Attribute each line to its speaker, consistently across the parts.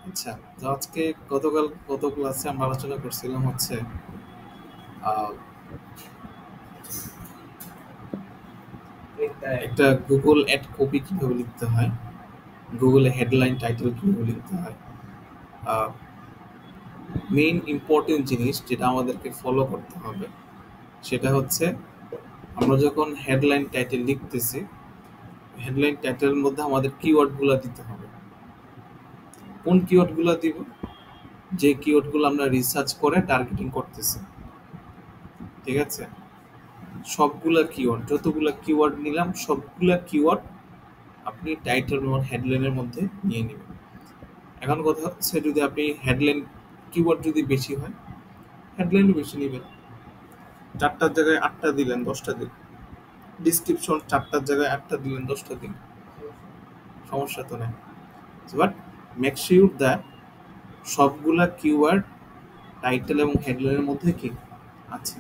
Speaker 1: আচ্ছা, তো আজকে গত ক্লাসে আমরা আলোচনা করছিলাম হচ্ছে আহ, একটা গুগল অ্যাড কপি কিভাবে লিখতে হয়, গুগলে হেডলাইন টাইটেল কিভাবে লিখতে হয়। মেইন ইম্পর্টেন্ট জিনিস যেটা আমাদেরকে ফলো করতে হবে সেটা হচ্ছে আমরা যখন হেডলাইন টাইটেল লিখতেছি, হেডলাইন টাইটেলের মধ্যে আমাদের কিওয়ার্ডগুলো দিতে হবে। কোন কিওয়ার্ডগুলো দিব? যে কিওয়ার্ডগুলো আমরা রিসার্চ করে টার্গেটিং করতেছি। ঠিক আছে, সবগুলা কিওয়ার্ড, যতগুলা কিওয়ার্ড নিলাম সবগুলা কিওয়ার্ড আপনি টাইটেল এবং হেডলাইনের মধ্যে নিয়ে নেবেন। এখন কথা হচ্ছে যদি আপনি হেডলাইন কিওয়ার্ড যদি বেশি হয়, হেডলাইনও বেশি নেবেন। 4টার জায়গায় 8টা দিলেন, 10টা দিলেন। ডিসক্রিপশন 4টার জায়গায় 8টা দিলেন, 10টা দিন, সমস্যা তো নেই। বাট মেক শিওর দ্যাট সবগুলা কিওয়ার্ড টাইটেল এবং হেডলাইনের মধ্যে কি আছে,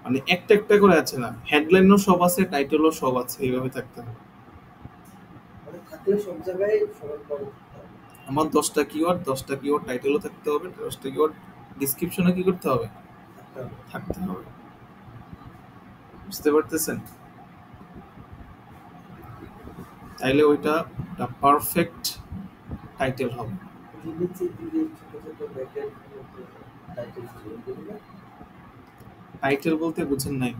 Speaker 1: মানে একটা একটা করে আছে না, হেডলাইনও সব আছে টাইটেলও সব আছে, এইভাবে থাকতে হবে। আমার 10টা কিওয়ার্ড টাইটেলও থাকতে হবে, 10টা কিওয়ার্ড ডিসক্রিপশনে কি করতে হবে, থাকতে হবে। বুঝতে পারতেছেন? তাইলে ওইটা একটা পারফেক্ট টাইটেল হবে। টাইটেল বলতে বুঝেন নাই?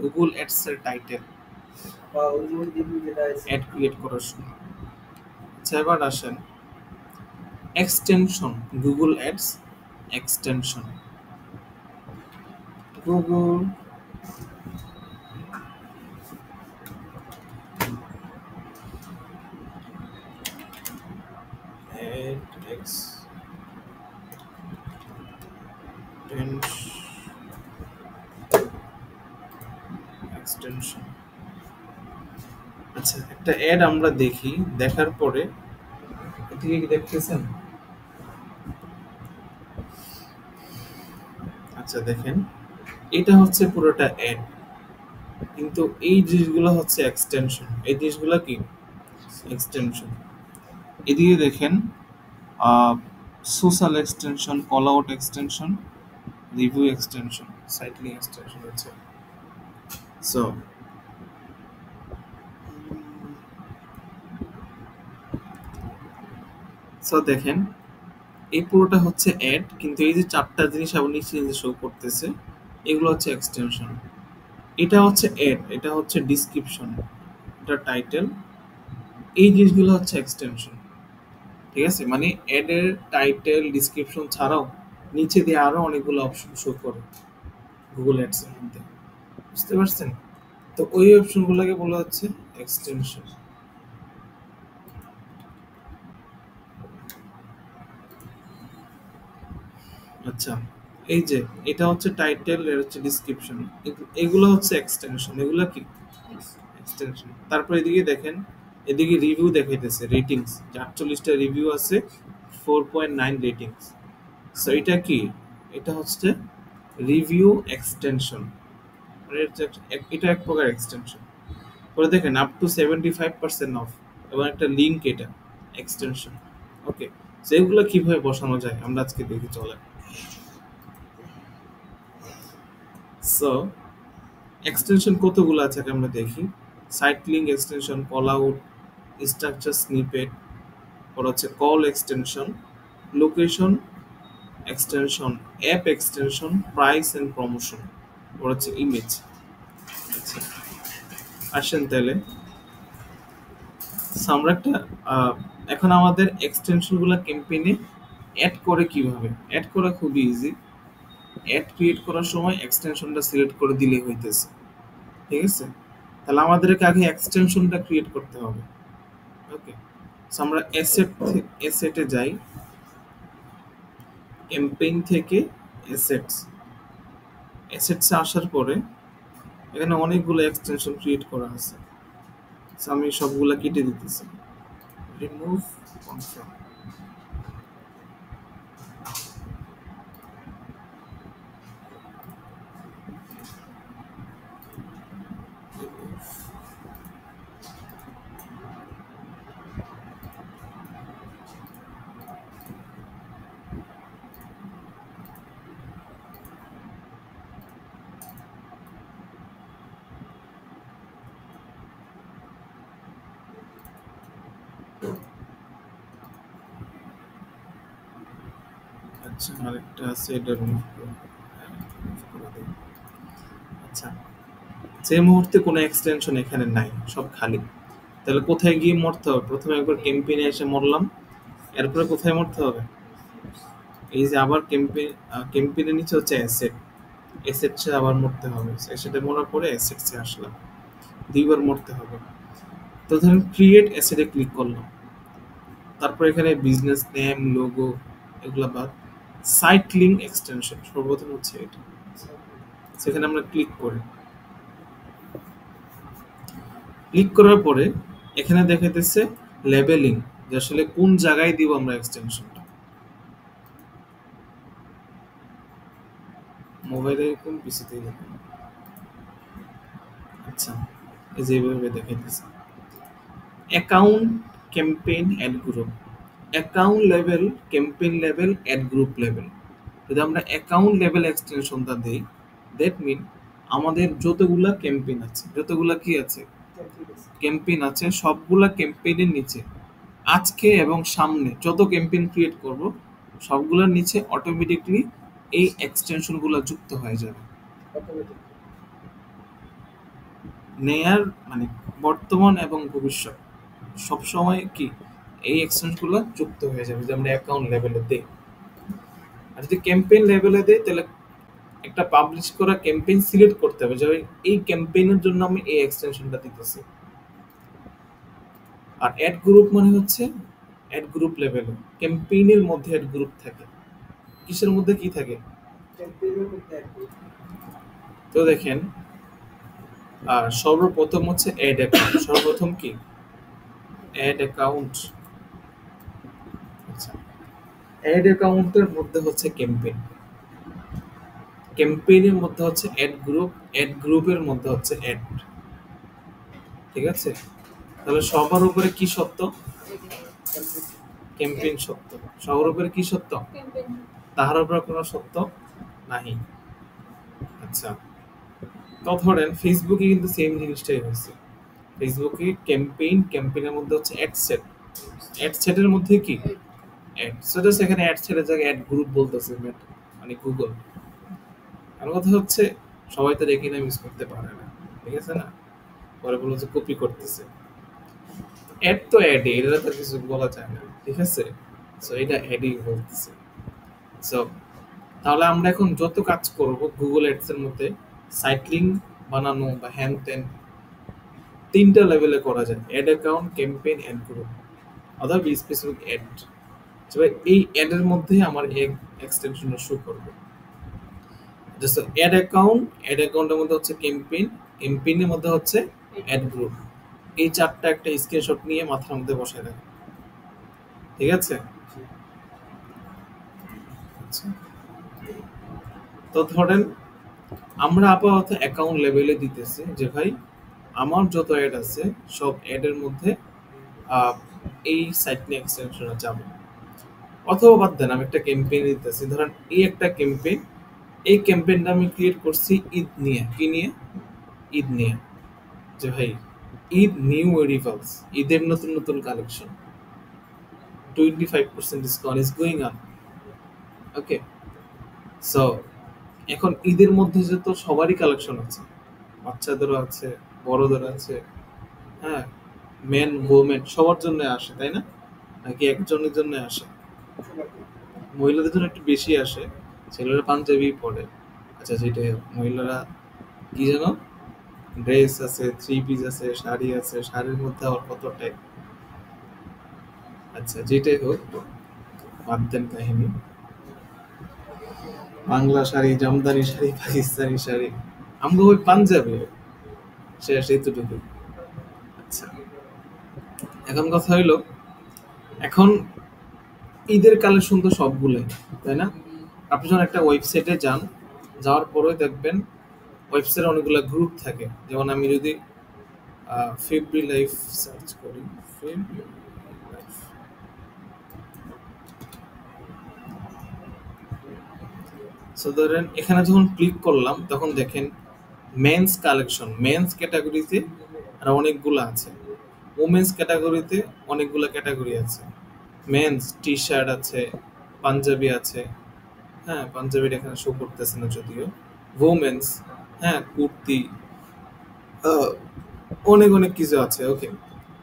Speaker 1: গুগল অ্যাডস এর টাইটেল, অ্যাড ক্রিয়েট করার সময়। আচ্ছা, এবার আসেন extension, Google ads extension. Google ad extension. আচ্ছা, একটা অ্যাড আমরা দেখি, দেখার পরে এদিকে কি দেখতেছেন? আচ্ছা দেখেন, এটা হচ্ছে পুরোটা অ্যাড, কিন্তু এই জিনিসগুলো হচ্ছে এক্সটেনশন। এই জিনিসগুলো কি এক্সটেনশন। এদিকে দেখেন, social extension, call out extension, review extension, cycling extension আছে। সো সো দেখেন, এই পুরোটা হচ্ছে অ্যাড, কিন্তু এই যে 4টা জিনিস আবার নিচে নিচে শো করতেছে, এগুলো হচ্ছে এক্সটেনশন। এটা হচ্ছে অ্যাড, এটা হচ্ছে ডিসক্রিপশন, এটা টাইটেল, এই জিনিসগুলো হচ্ছে এক্সটেনশন। ঠিক আছে, মানে অ্যাড এর টাইটেল ডিসক্রিপশন ছাড়াও নিচে দিয়ে আরো অনেকগুলো অপশন শো করে গুগল অ্যাডস এর মধ্যে। বুঝতে পারছেন? তো ওই অপশনগুলোকে বলা হচ্ছে এক্সটেনশন। আচ্ছা, এই যে এটা হচ্ছে টাইটেল, এর হচ্ছে ডিসক্রিপশন, এগুলো হচ্ছে এক্সটেনশন। এগুলো কি এক্সটেনশন। তারপর এদিকে দেখেন, এদিকে রিভিউ দেখাইতেছে, রেটিংস 48টা রিভিউ আছে, 4.9 রেটিংস। সো এটা কি, এটা হচ্ছে রিভিউ এক্সটেনশন, এটা এক প্রকার এক্সটেনশন। পরে দেখেন আপ টু 75% অফ, এবং একটা লিঙ্ক, এটা এক্সটেনশন। ওকে, সো এগুলো কিভাবে বসানো যায় আমরা আজকে দেখি, চলে। সো এক্সটেনশন কতগুলো আছে আগে আমরা দেখি। Site link extension, call out, structure snippet, পর হচ্ছে call extension, location extension, app extension, price and promotion, পর হচ্ছে ইমেজ। আচ্ছা, আসেন তাহলে। So, আমরা একটা এখন আমাদের এক্সটেনশনগুলো ক্যাম্পেইনে অ্যাড করে কিভাবে, অ্যাড করা খুবই ইজি। অ্যাড ক্রিয়েট করার সময় এক্সটেনশনটা সিলেক্ট করে দিলেই হইতেছে। ঠিক আছে, তাহলে আমাদেরকে আগে এক্সটেনশনটা ক্রিয়েট করতে হবে। ওকে, সো আমরা অ্যাসেটে যাই, ক্যাম্পেইন থেকে অ্যাসেটস, অ্যাসেটসে আসার পরে এখানে অনেকগুলো এক্সটেনশন ক্রিয়েট করা আছে। সো আমি সবগুলা কেটে দিতেছি, রিমুভ, কনফার্ম। আচ্ছা, আরেকটা আছে, এটা remove করে দিই। আচ্ছা, যে মুহূর্তে কোনো এক্সটেনশন এখানে নাই, সব খালি, তাহলে কোথায় গিয়ে মরতে হবে? প্রথমে একবার ক্যাম্পেইনে এসে মরলাম, এরপরে কোথায় মরতে হবে? এই যে আবার ক্যাম্পেইনের নিচে হচ্ছে অ্যাসেট, অ্যাসেটসে আবার মরতে হবে, অ্যাসেটে মরার পরে অ্যাসেটসে আসলাম, দুইবার মরতে হবে। তো ধরুন ক্রিয়েট অ্যাসেটে ক্লিক করলাম, তারপর এখানে বিজনেস নেম, লোগো এগুলা বাদ, সাইট লিঙ্ক এক্সটেনশন সর্বপ্রথম হচ্ছে এটা, সেখানে আমরা ক্লিক করি। ক্লিক করার পরে এখানে দেখাইতেছে লেবেলিং, যে আসলে কোন জায়গায় দিব আমরা এক্সটেনশনটা। মোবাইলে কোন পিসিতেই দেখুন। আচ্ছা, এই যে এইভাবে দেখাইতেছে account, campaign, ad group, account level, campaign level, add group level. যদি আমরা অ্যাকাউন্ট লেভেল এক্সটেনশনটা দেই, দ্যাট মিন আমাদের যতগুলা ক্যাম্পেইন আছে, যতগুলা কি আছে, ক্যাম্পেইন আছে, সবগুলা ক্যাম্পেইনের নিচে আজকে এবং সামনে যত ক্যাম্পেইন ক্রিয়েট করব, সবগুলোর নিচে অটোমেটিকলি এই এক্সটেনশনগুলো যুক্ত হয়ে যাবে। নেয়ার মানে বর্তমান এবং ভবিষ্যৎ সবসময় কি এই এক্সটেনশনগুলো যুক্ত হয়ে যাবে, যে আমরা অ্যাকাউন্ট লেভেলে দেই। আর যদি ক্যাম্পেইন লেভেলে দেই, তাহলে একটা পাবলিশ করা ক্যাম্পেইন সিলেক্ট করতে হবে যে এই ক্যাম্পেইনের জন্য আমি এই এক্সটেনশনটা দিতেছি। আর অ্যাড গ্রুপ মানে হচ্ছে অ্যাড গ্রুপ লেভেলে ক্যাম্পেইনের মধ্যে অ্যাড গ্রুপ থাকে। কিসের মধ্যে কি থাকে? তো দেখেন, আর সর্বপ্রথম হচ্ছে অ্যাড অ্যাকাউন্ট, সর্বপ্রথম কি অ্যাড অ্যাকাউন্ট। আচ্ছা, অ্যাড অ্যাকাউন্টের মধ্যে হচ্ছে ক্যাম্পেইন, ক্যাম্পেইনের মধ্যে হচ্ছে অ্যাড গ্রুপ, অ্যাড গ্রুপের মধ্যে হচ্ছে অ্যাড। ঠিক আছে, তাহলে সবার উপরে কি সত্য? ক্যাম্পেইন সত্য। সবার উপরে কি সত্য? তাহার উপরে কোনো সত্য নাই। আচ্ছা, তো ধরেন ফেসবুকে কিন্তু সেম জিনিসটাই হয়েছে। ফেসবুকে ক্যাম্পেইন, ক্যাম্পেইনের মধ্যে হচ্ছে অ্যাড সেট, অ্যাড সেটের মধ্যে কি অ্যাড সেট আছে, এখানে অ্যাড সেটের জায়গায় অ্যাড গ্রুপ বলতেছে মানে গুগল। আর কথা হচ্ছে সবাই তো রেখে নাম ইউজ করতে পারে না, ঠিক আছে না, পরে বলো যে কপি করতেছে। অ্যাড তো অ্যাড, এটা তো কিছু বলা যায় না, ঠিক আছে। সো এটা অ্যাডই বলতেছে। সো তাহলে আমরা এখন যত কাজ করব গুগল অ্যাডস এর মধ্যে, সাইট লিঙ্ক বানানো বা হ্যান ত্যান, তিনটা লেভেলে করা যায়, ad account, campaign, ad group, অথবা স্পেসিফিক অ্যাড। তবে এই অ্যাডের মধ্যে আমার এক্সটেনশনটা শো করবে। জাস্ট অ্যাড অ্যাকাউন্ট, অ্যাড অ্যাকাউন্টের মধ্যে হচ্ছে ক্যাম্পেইন, ক্যাম্পেইনের মধ্যে হচ্ছে অ্যাড গ্রুপ। এই চারটা একটা স্ক্রিনশট নিয়ে মাথার মধ্যে বসায় রাখেন, ঠিক আছে। আচ্ছা, তো ধরেন আমরা আপাতত অ্যাকাউন্ট লেভেলে দিতেছি যে ভাই আমার যত অ্যাড আছে সব অ্যাডের মধ্যে এই সাইট নিয়ে এক্সটেনশনে যাবে। অথবা বাদ দেন, আমি একটা ক্যাম্পেইন দিতেছি, ধরেন এই একটা ক্যাম্পেইন, এই ক্যাম্পেইনটা আমি ক্রিয়েট করছি ঈদ নিয়ে, কি নিয়ে? ঈদ নিয়ে, যে ভাই ঈদ নিউ এরিভালস, ঈদের নতুন নতুন collection, 25% discount is going on. Okay, so এখন ঈদের মধ্যে যে তো সবারই কালেকশন আছে, বাচ্চাদেরও আছে, বড়দের আছে, হ্যাঁ, মেন ওমেন সবার জন্য আসে, তাই না? নাকি একজনের জন্য আসে? মহিলাদের জন্য একটু বেশি আসে, ছেলেরা পাঞ্জাবি পরে। আচ্ছা, যেটা মহিলারা কি যেন ড্রেস আছে, থ্রি পিস আছে, শাড়ি আছে, শাড়ির মধ্যে আবার কত টাইপ। আচ্ছা, যেটাই হোক, বাদ দেন কাহিনী। বাংলা শাড়ি, জামদানি শাড়ি, পাকিস্তানি শাড়ি, আমগো ওই পাঞ্জাবি শেষ, এইটুকু। আচ্ছা, এখন কথা হইলো, এখন ঈদের কালেকশন তো সবগুলোই, তাই না? আপনি যখন একটা ওয়েবসাইটে যান, যাওয়ার পরে দেখবেন ওয়েবসাইটে অনেকগুলো গ্রুপ থাকে। যেমন আমি যদি ফেব্রি লাইফ সার্চ করি, ফেব্রি লাইফ, সো ধরেন এখানে যখন ক্লিক করলাম তখন দেখেন মেন্স কালেকশন, মেন্স ক্যাটাগরিতে আর অনেকগুলো আছে, ওমেন্স ক্যাটাগরিতে অনেকগুলো ক্যাটাগরি আছে, মেন্স টি শার্ট আছে, পাঞ্জাবি আছে, হ্যাঁ, পাঞ্জাবির এখানে শো করতেছে না যদিও। ওমেন্স, হ্যাঁ, কুর্তি, আহ, অনেক অনেক কিছু আছে। ওকে,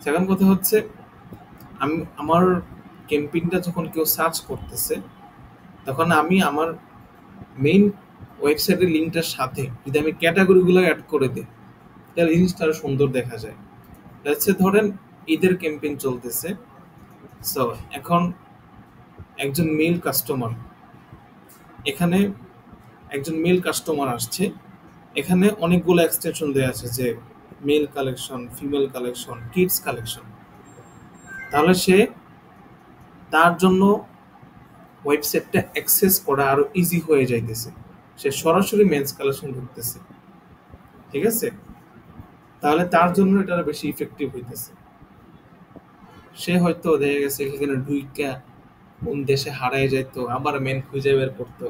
Speaker 1: সেকেন্ড কথা হচ্ছে আমি আমার ক্যাম্পেইনটা যখন কেউ সার্চ করতেছে তখন আমি আমার মেইন ওয়েবসাইটের লিঙ্কটার সাথে যদি আমি ক্যাটাগরিগুলো অ্যাড করে দিই তাহলে জিনিসটা আরো সুন্দর দেখা যায়। হচ্ছে ধরেন ঈদের ক্যাম্পেইন চলতেছে, সো এখন একজন মেল কাস্টমার, এখানে একজন মেল কাস্টমার আসছে, এখানে অনেকগুলো এক্সটেনশন দেওয়া আছে যে male collection, female collection, kids collection. তাহলে সে তার জন্য ওয়েবসাইটটা অ্যাক্সেস করা আরো ইজি হয়ে যাইতেছে, সে সরাসরি মেন্স কালেকশন ঢুকতেছে। ঠিক আছে, তাহলে তার জন্য এটা আরো বেশি ইফেক্টিভ হইতেছে। সে হয়তো দেখা গেছে এখানে ঢুইকা কোন দেশে হারায় যাইতো, আবার মেন খুঁজে বের করতো,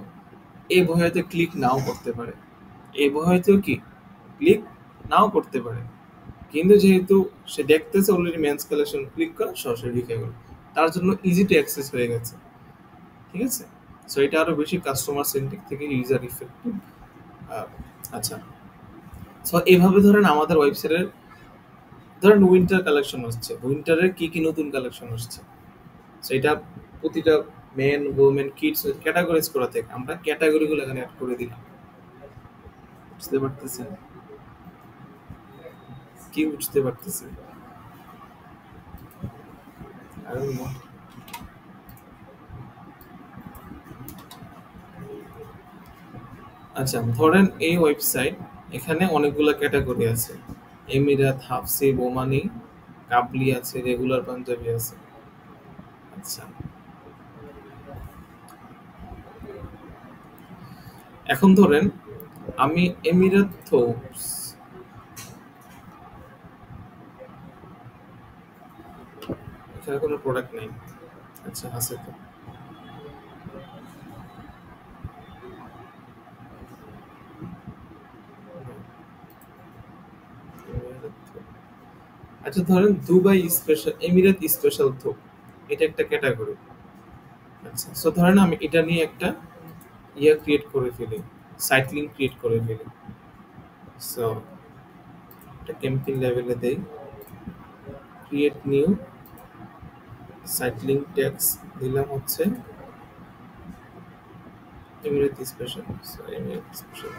Speaker 1: এই ভয়ে হয়তো ক্লিক নাও করতে পারে, এই ভয়ে হয়তো কি ক্লিক নাও করতে পারে। কিন্তু যেহেতু সে দেখতেছে অলরেডি মেন্স কালেকশন, ক্লিক করে সরাসরি ঢুকে গেল, তার জন্য ইজি টু অ্যাক্সেস হয়ে গেছে। ঠিক আছে, সো এটা আরো বেশি কাস্টমার সেন্ট্রিক থেকে ইউজার ইফেক্টিভ। আচ্ছা, সো এইভাবে ধরেন আমাদের ওয়েবসাইটের ধরেন উইন্টার কালেকশন হচ্ছে, উইন্টারের কি কি নতুন কালেকশন আসছে সেটা প্রতিটা মেন ওমেন কিডস ক্যাটাগরিজ করা থেকে আমরা ক্যাটাগরিগুলো এখানে অ্যাড করে দিলাম। বুঝতে পারতেছেন? কি বুঝতে পারতেছেন? I don't know. আচ্ছা, ধরেন এই ওয়েবসাইট, এখানে অনেকগুলো ক্যাটাগরি আছে, এমিরাত, হাফসি, ওমানি, কাবলি আছে, রেগুলার পাঞ্জাবি আছে। আচ্ছা, এখন ধরেন আমি এমিরাত থোপস, এখানে কোনো প্রোডাক্ট নেই। আচ্ছা, আছে তো। আচ্ছা, ধরেন দুবাই স্পেশাল, এমিরাত স্পেশাল থোপ, এটা একটা ক্যাটাগরি। আচ্ছা, সো ধরেন আমি এটা নিয়ে একটা ক্রিয়েট করে ফেলি, সাইট লিঙ্ক ক্রিয়েট করে ফেলি। সো এটা ক্যাম্পেইন লেভেলে দেই, create new site link tags দিলাম হচ্ছে Emirate special. So Emirate special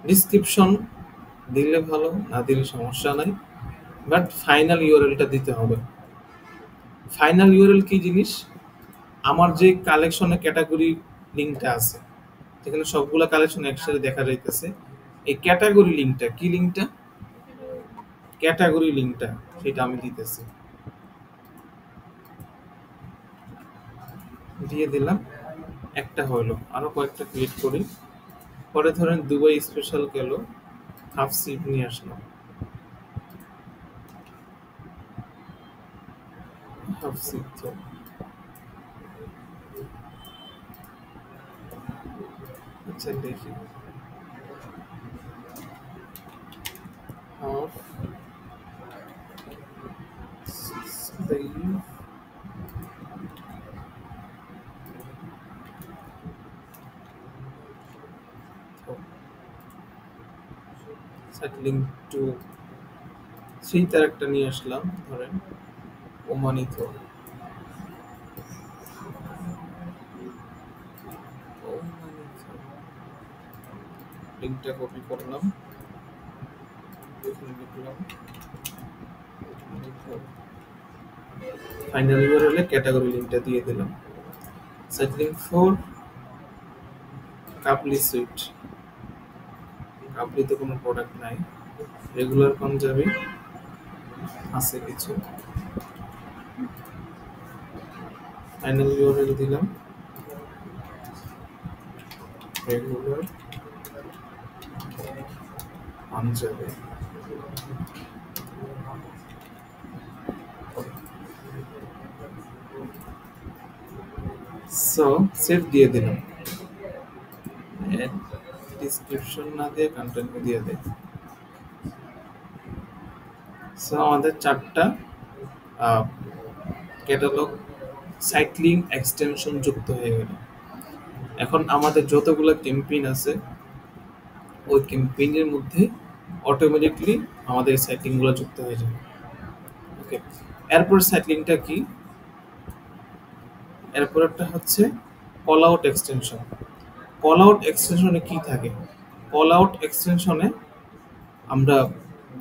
Speaker 1: description দিলে ভালো, না দিলে সমস্যা নাই, বাট ফাইনাল ইউআরএলটা দিতে হবে। ফাইনাল ইউআরএল কি জিনিস? আমার যে কালেকশনের ক্যাটাগরি লিঙ্কটা আছে, যেখানে সবগুলা কালেকশন একসাথে দেখা যাইতেছে, এই ক্যাটাগরি লিঙ্কটা, কি লিঙ্কটা? ক্যাটাগরি লিঙ্কটা, সেটা আমি দিতেছি, দিয়ে দিলাম। একটা হইলো, আরো কয়েকটা ক্লিক করি। পরে ধরেন দুবাই স্পেশাল গেল, হাফ সিপ নিয়ে আসলাম, হাফ সিপ তো আচ্ছা দেখি, হাফ স্লিভ সেটলিং টু সেই তার একটা নিয়ে আসলাম, ধরেন ওমানিত, লিঙ্কটা কপি করলাম, এখানে লিখলাম, ফাইনাল ইউআরএল এ ক্যাটাগরি লিঙ্কটা দিয়ে দিলাম। সেটলিং 4 কাপলি সুইট, কাপলিতে কোনো প্রোডাক্ট নাই, রেগুলার পাঞ্জাবি আছে কিছু, ফাইনাল ইউআরএল দিলাম, রেগুলার পাঞ্জাবি। সো সেভ দিয়ে দিলাম, ডিসক্রিপশন না দিয়ে কন্টেন্ট দিয়ে দেয়। সো আমাদের চারটা ক্যাটালগ সাইক্লিং এক্সটেনশন যুক্ত হয়ে গেল। এখন আমাদের যতগুলো ক্যাম্পেইন আছে ওই ক্যাম্পেইনের মধ্যে অটোমেটিকলি আমাদের সাইক্লিংগুলো যুক্ত হয়ে যাবে। ওকে, এরপর সাইক্লিংটা কি? এরপরটা হচ্ছে call out extension. Call out এক্সটেনশনে কি থাকে? কল আউট এক্সটেনশনে আমরা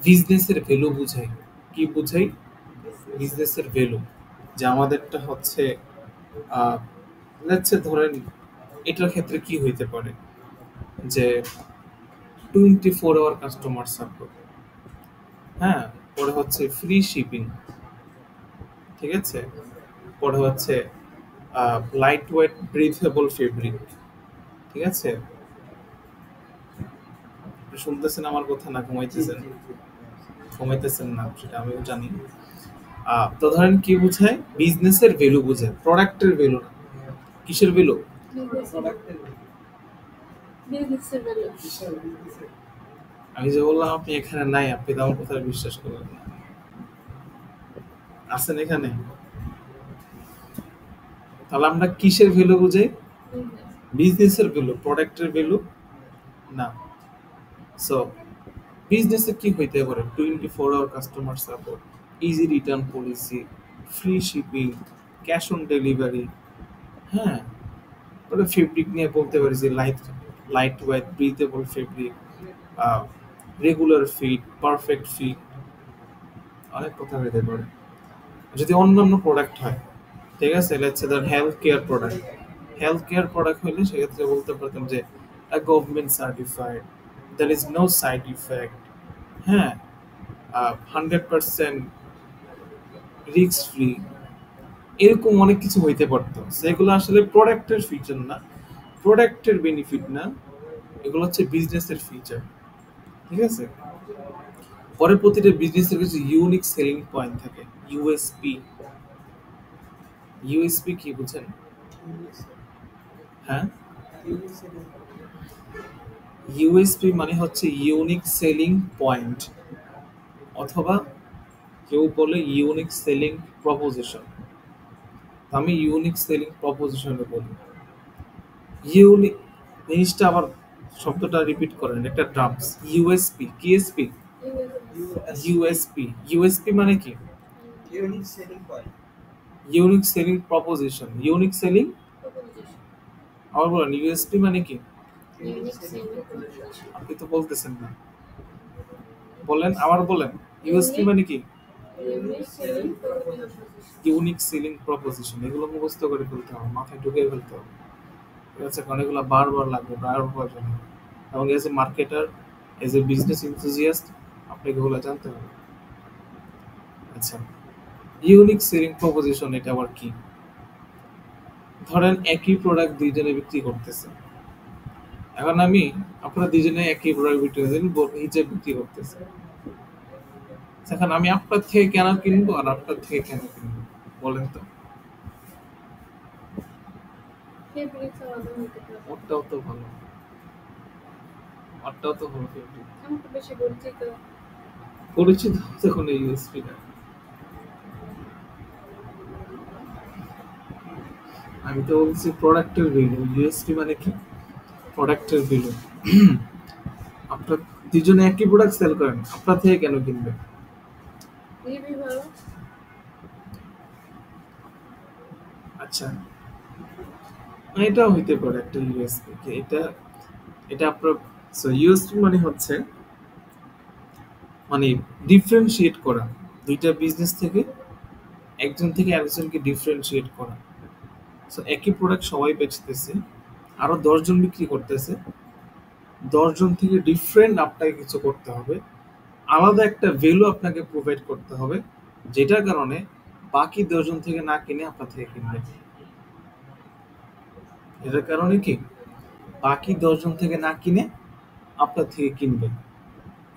Speaker 1: বিজনেসের ভ্যালু বুঝাই। কি বুঝাই? বিজনেসের ভ্যালু। যে আমাদেরটা হচ্ছে লেটস সে ধরেন এটার ক্ষেত্রে কি হইতে পারে যে 24 আওয়ার কাস্টমার সাপোর্ট, হ্যাঁ, পরে হচ্ছে ফ্রি শিপিং, ঠিক আছে, পরে হচ্ছে লাইট ওয়েট ব্রিথেবল ফেব্রিক, ঠিক আছে। আপনি শুনতেছেন আমার কথা না ঘুমাইতেছেন? ঘুমাইতেছেন না সেটা আমিও জানি। তো ধরেন কি বুঝায়? বিজনেসের ভ্যালু বুঝায়, প্রোডাক্টের ভ্যালু না। কিসের ভ্যালু? আমি যে বললাম আপনি এখানে নাই, আপনি তো আমার কথা বিশ্বাস করলেন না। আছেন এখানে? তাহলে আমরা কিসের ভ্যালু বুঝাই? বিজনেসের ভ্যালু, প্রোডাক্টের ভ্যালু না। সো বিজনেসে কি হইতে পারে? 24 hour customer support, easy return policy, free shipping, cash on delivery, হ্যাঁ। ওটা ফেব্রিক নিয়ে বলতে পারি যে lightweight breathable fabric, regular fit, perfect fit, অনেক কথা হইতে পারে। যদি অন্যান্য প্রোডাক্ট হয়, ঠিক আছে, লেটস সে ধর health care product, health care product হলে সেক্ষেত্রে বলতে পারতাম যে government certified, there is no side effect, হ্যাঁ, 100% রিস্ক ফ্রি, এরকম অনেক কিছু হইতে পারতো। সেগুলো আসলে প্রোডাক্টের ফিচার না, প্রোডাক্টের বেনিফিট না, এগুলো হচ্ছে বিজনেসের ফিচার, ঠিক আছে। পরে প্রতিটা বিজনেসের কিছু ইউনিক সেলিং পয়েন্ট থাকে, ইউএসপি। ইউএসপি কি বুঝেন? হ্যাঁ, ইউএসপি মানে হচ্ছে ইউনিক সেলিং পয়েন্ট, অথবা কেউ বলে ইউনিক সেলিং প্রপোজিশন। আমি ইউনিক সেলিং প্রপোজিশনে বলি। ইউনিক জিনিসটা আবার শব্দটা রিপিট করেন, একটা ড্রামস। ইউএসপি, কিএসপি, ইউএসপি। ইউএসপি মানে কি? Unique selling proposition, unique selling. আবার বলেন ইউএসপি মানে কি? আপনি তো বলতেছেন না, বলেন, আবার বলেন ইউএসপি মানে কি? Unique selling proposition. এগুলো মুখস্থ করে ফেলতে হবে, মাথায় ঢুকিয়ে ফেলতে হবে, ঠিক আছে, কারণ এগুলো বারবার লাগবে, বারবার প্রয়োজন হবে। এবং as a marketer, as a business enthusiast, আপনাকে এগুলো জানতে হবে। আচ্ছা, ইউনিক সেলিং প্রপোজিশন এটা আবার কি? ধরেন একই প্রোডাক্ট দুইজনে বিক্রি করতেছে। এখন আমি, আপনারা দুইজনে একই প্রোডাক্ট বিক্রি করতেছেন, হিজাব বিক্রি করতেছে। এখন আমি আপনার থেকে কেন কিনবো আর আপনার থেকে কেন কিনবো বলেন তো? ওরটাও তো ভালো, ওরটাও তো ভালো ফেব্রিক, পরিচিত যখন এই ইউএসপি না। আমি তো বলছি প্রোডাক্টের ভ্যালু, ইউএসপি মানে কি? প্রোডাক্টের ভ্যালু। আপনার দুজনে একই প্রোডাক্ট সেল করেন, আপনার থেকে কেন কিনবে? আচ্ছা, এটাও হইতে পারে একটা ইউএসপি। এটা এটা আপনার, সো ইউএসপি মানে হচ্ছে মানে ডিফারেন্সিয়েট করা, দুইটা বিজনেস থেকে একজন থেকে আরেকজনকে ডিফারেন্সিয়েট করা। সো একই প্রোডাক্ট সবাই বেচতেছে, আরো 10 জন বিক্রি করতেছে, 10 জন থেকে ডিফারেন্ট আপনাকে কিছু করতে হবে, আলাদা একটা ভ্যালু আপনাকে প্রোভাইড করতে হবে, যেটার কারণে বাকি 10 জন থেকে না কিনে আপনার থেকে কিনবে। এটার কারণে কি বাকি 10 জন থেকে না কিনে আপনার থেকে কিনবে।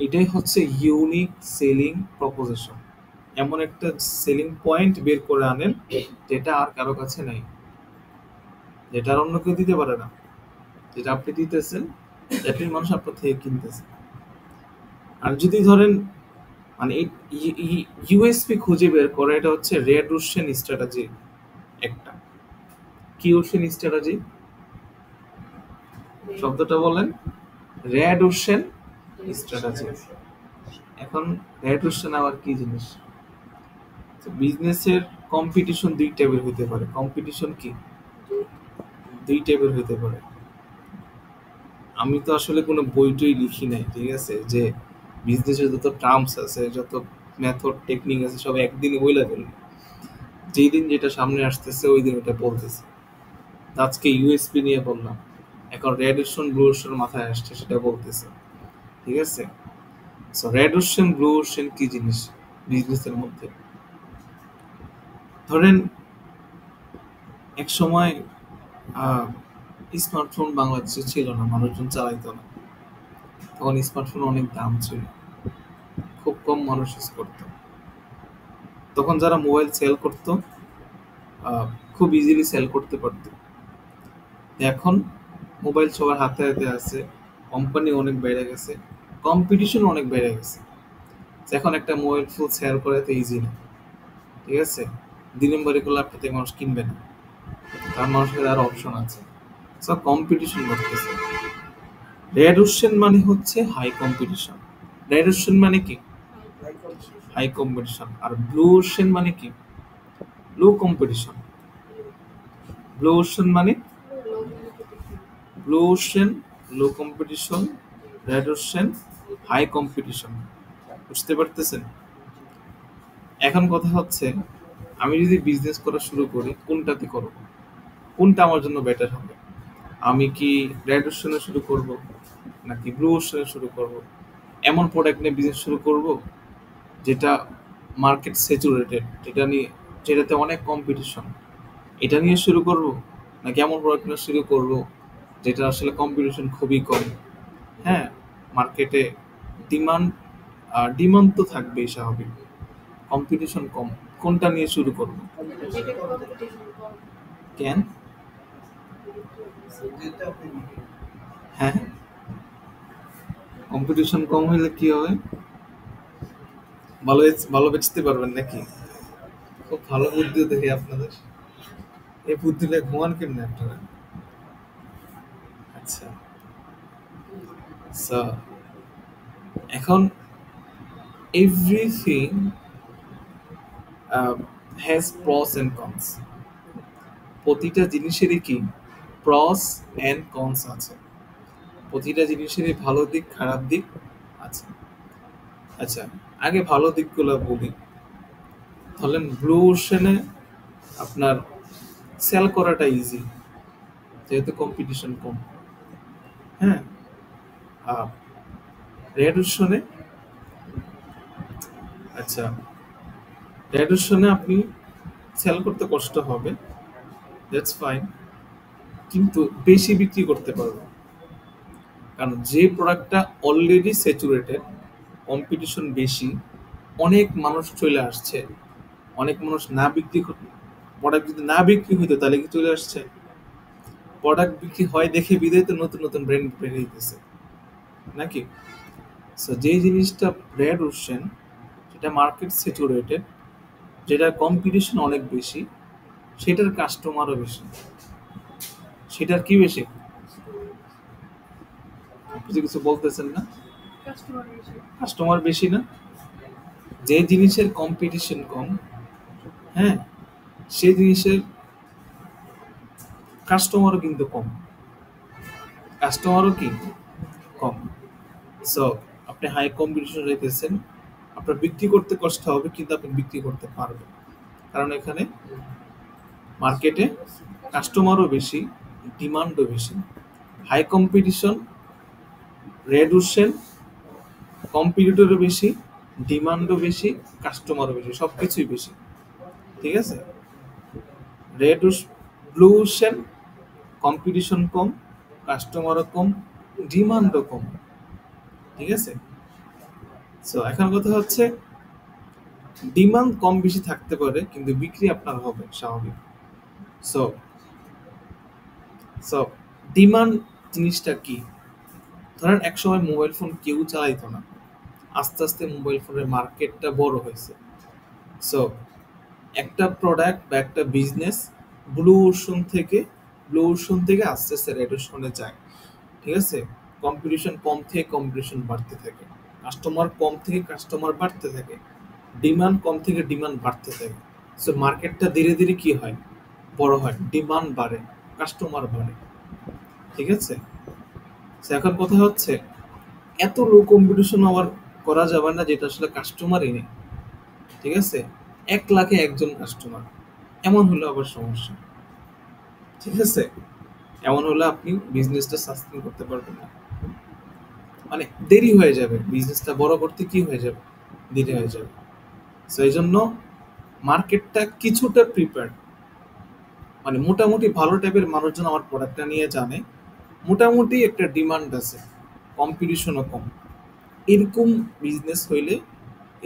Speaker 1: এটাই হচ্ছে ইউনিক সেলিং প্রপোজিশন। এমন একটা সেলিং পয়েন্ট বের করে আনেন যেটা আর কারো কাছে নাই, যেটা আর অন্য কেউ দিতে পারে না, যেটা আপনি দিতেছেন, যাতে মানুষ আপনার থেকে কিনতেছে। আর যদি ধরেন মানে ইউএসপি খুঁজে বের করা, এটা হচ্ছে রেড ওশেন স্ট্র্যাটেজি। একটা। কি ওশেন স্ট্র্যাটেজি শব্দটা বলেন? Red ocean strategy. এখন রেড ওশেন আবার কি জিনিস? বিজনেসের কম্পিটিশন দুই টাইপের হতে পারে। কম্পিটিশন কি দুই টাইপের হতে পারে। আমি তো আসলে কোনো বইটই লিখি নাই, ঠিক আছে, যে বিজনেসের যত টার্মস আছে, যত মেথড টেকনিক আছে সব একদিনই বইলা ফেলবো। যেই দিন যেটা সামনে আসতেছে ওই দিন ওটা বলতেছে। আজকে ইউএসপি নিয়ে বললাম, এখন রেড ওশন ব্লু ওশন মাথায় আসছে সেটা বলতেছে, ঠিক আছে। So red ocean blue ocean কি জিনিস বিজনেসের মধ্যে? ধরেন এক সময় স্মার্টফোন বাংলাদেশে ছিল না, মানুষজন চালাইতো না, তখন স্মার্টফোন অনেক দাম ছিল, খুব কম মানুষ ইউজ করতো। তখন যারা মোবাইল সেল করতো খুব ইজিলি সেল করতে পারতো। এখন মোবাইল সবার হাতে হাতে আছে, কোম্পানি অনেক বেড়ে গেছে, কম্পিটিশন অনেক বেড়ে গেছে। এখন একটা মোবাইল ফোন সেল করা তো ইজি না, ঠিক আছে। 2 নম্বরে করলে আপনার থেকে মানুষ কিনবে না, কারণ মানুষের আরো অপশন আছে। সব কম্পিটিশন করতেছে। রেড ওশেন মানে হচ্ছে হাই কম্পিটিশন। রেড ওশেন মানে কি? High competition. আর ব্লু ওশেন মানে কি? Low competition. ব্লু ওশেন মানে blue ocean low competition, red ocean high competition. বুঝতে পারতেছেন? এখন কথা হচ্ছে, আমি যদি বিজনেস করা শুরু করি কোনটাতে করব, কোনটা আমার জন্য বেটার হবে? আমি কি রেড ওশেনে শুরু করব নাকি ব্লু ওশেনে শুরু করব? এমন প্রোডাক্ট নিয়ে বিজনেস শুরু করব যেটা মার্কেট স্যাচুরেটেড, যেটাতে অনেক কম্পিটিশন, এটা নিয়ে শুরু করব, নাকি এমন প্রোডাক্ট নিয়ে শুরু করব যেটা আসলে কম্পিটিশন খুবই কম? হ্যাঁ, মার্কেটে ডিমান্ড ডিমান্ড তো থাকবেই স্বাভাবিক, কম্পিটিশন কম, কোনটা নিয়ে শুরু করব? কেন? হ্যাঁ, কম্পিটিশন কম হলে কি হবে? ভালো বেচতে পারবেন নাকি? খুব ভালো বুদ্ধি দেখি আপনাদের। এই বুদ্ধিটা ঘুমান কেমনে আপনারা? আচ্ছা, সো এখন everything has pros and cons. প্রতিটা জিনিসেরই কি প্রস এন্ড কনস আছে, প্রতিটা জিনিসেরই ভালো দিক খারাপ দিক আছে। আচ্ছা, আগে ভালো দিকগুলো বলি। ধরেন ব্লু ওশেনে আপনার সেল করাটা ইজি, যেহেতু কম্পিটিশন কম। হ্যাঁ, রেড ওশনে আচ্ছা রেড ওশনে আপনি সেল করতে কষ্ট হবে, দ্যাটস ফাইন, কিন্তু বেশি বিক্রি করতে পারবেন। কারণ যে প্রোডাক্টটা অলরেডি স্যাচুরেটেড, কম্পিটিশন বেশি, অনেক মানুষ চলে আসছে, অনেক মানুষ না বিক্রি প্রোডাক্ট যদি না বিক্রি হইতো তাহলে কি চলে আসছে? প্রোডাক্ট বিক্রি হয় দেখে বিদায় তো নতুন নতুন ব্র্যান্ড বেরিয়ে দিতেছে নাকি? সো যে জিনিসটা রেড ওশেন, যেটা মার্কেট স্যাচুরেটেড, যেটা কম্পিটিশন অনেক বেশি, সেটার কাস্টমারও বেশি। সেটার কি বেশি? আপনি যে কিছু বলতেছেন না? কাস্টমার বেশি না? যে জিনিসের কম্পিটিশন কম, হ্যাঁ, সেই জিনিসের কাস্টমারও কিন্তু কম, কাস্টমারও কি কম। সো আপনি হাই কম্পিটিশন রেখেছেন, আপনার বিক্রি করতে কষ্ট হবে কিন্তু আপনি বিক্রি করতে পারবেন, কারণ এখানে মার্কেটে কাস্টমারও বেশি, ডিমান্ডও বেশি। হাই কম্পিটিশন, রেড ওশেন, কম্পিটিটরও বেশি, ডিমান্ডও বেশি, কাস্টমারও বেশি, সব কিছুই বেশি, ঠিক আছে। রেড ব্লু ওশেন, কম্পিটিশন কম, কাস্টমারও কম, ডিমান্ডও কম, ঠিক আছে। সো এখন কথা হচ্ছে, ডিমান্ড কম বেশি থাকতে পারে কিন্তু বিক্রি আপনার হবে স্বাভাবিক। সো সো ডিমান্ড জিনিসটা কি? ধরেন একসময় মোবাইল ফোন কেউ চালাইতো না, আস্তে আস্তে মোবাইল ফোনের মার্কেটটা বড় হয়েছে। সো একটা প্রোডাক্ট বা একটা বিজনেস ব্লু ওশন থেকে আস্তে আস্তে রেড ওশনে যায়। ঠিক আছে, কম্পিটিশন কম থেকে কম্পিটিশন বাড়তে থাকে, কাস্টমার কম থেকে কাস্টমার বাড়তে থাকে, ডিমান্ড কম থেকে ডিমান্ড বাড়তে থাকে। সো মার্কেটটা ধীরে ধীরে কি হয়, বড় হয়, ডিমান্ড বাড়ে, কাস্টমার বাড়ে। ঠিক আছে, তো এখন কথা হচ্ছে এত লো কম্পিটিশন আবার করা যাবে না যেটা আসলে কাস্টমারই নেই। ঠিক আছে, 1 লাখে একজন কাস্টমার, এমন হলে আবার সমস্যা। ঠিক আছে, এমন হলে আপনি বিজনেসটা সাস্টেইন করতে পারবেন না, মানে দেরি হয়ে যাবে, বিজনেসটা বড় করতে কি হয়ে যাবে, দেরি হয়ে যাবে। তো এই জন্য মার্কেটটা কিছুটা প্রিপেয়ার, মানে মোটামুটি ভালো টাইপের মানুষজন আমার প্রোডাক্টটা নিয়ে জানে, মোটামুটি একটা ডিমান্ড আছে, কম্পিটিশনও কম, এরকম বিজনেস হইলে,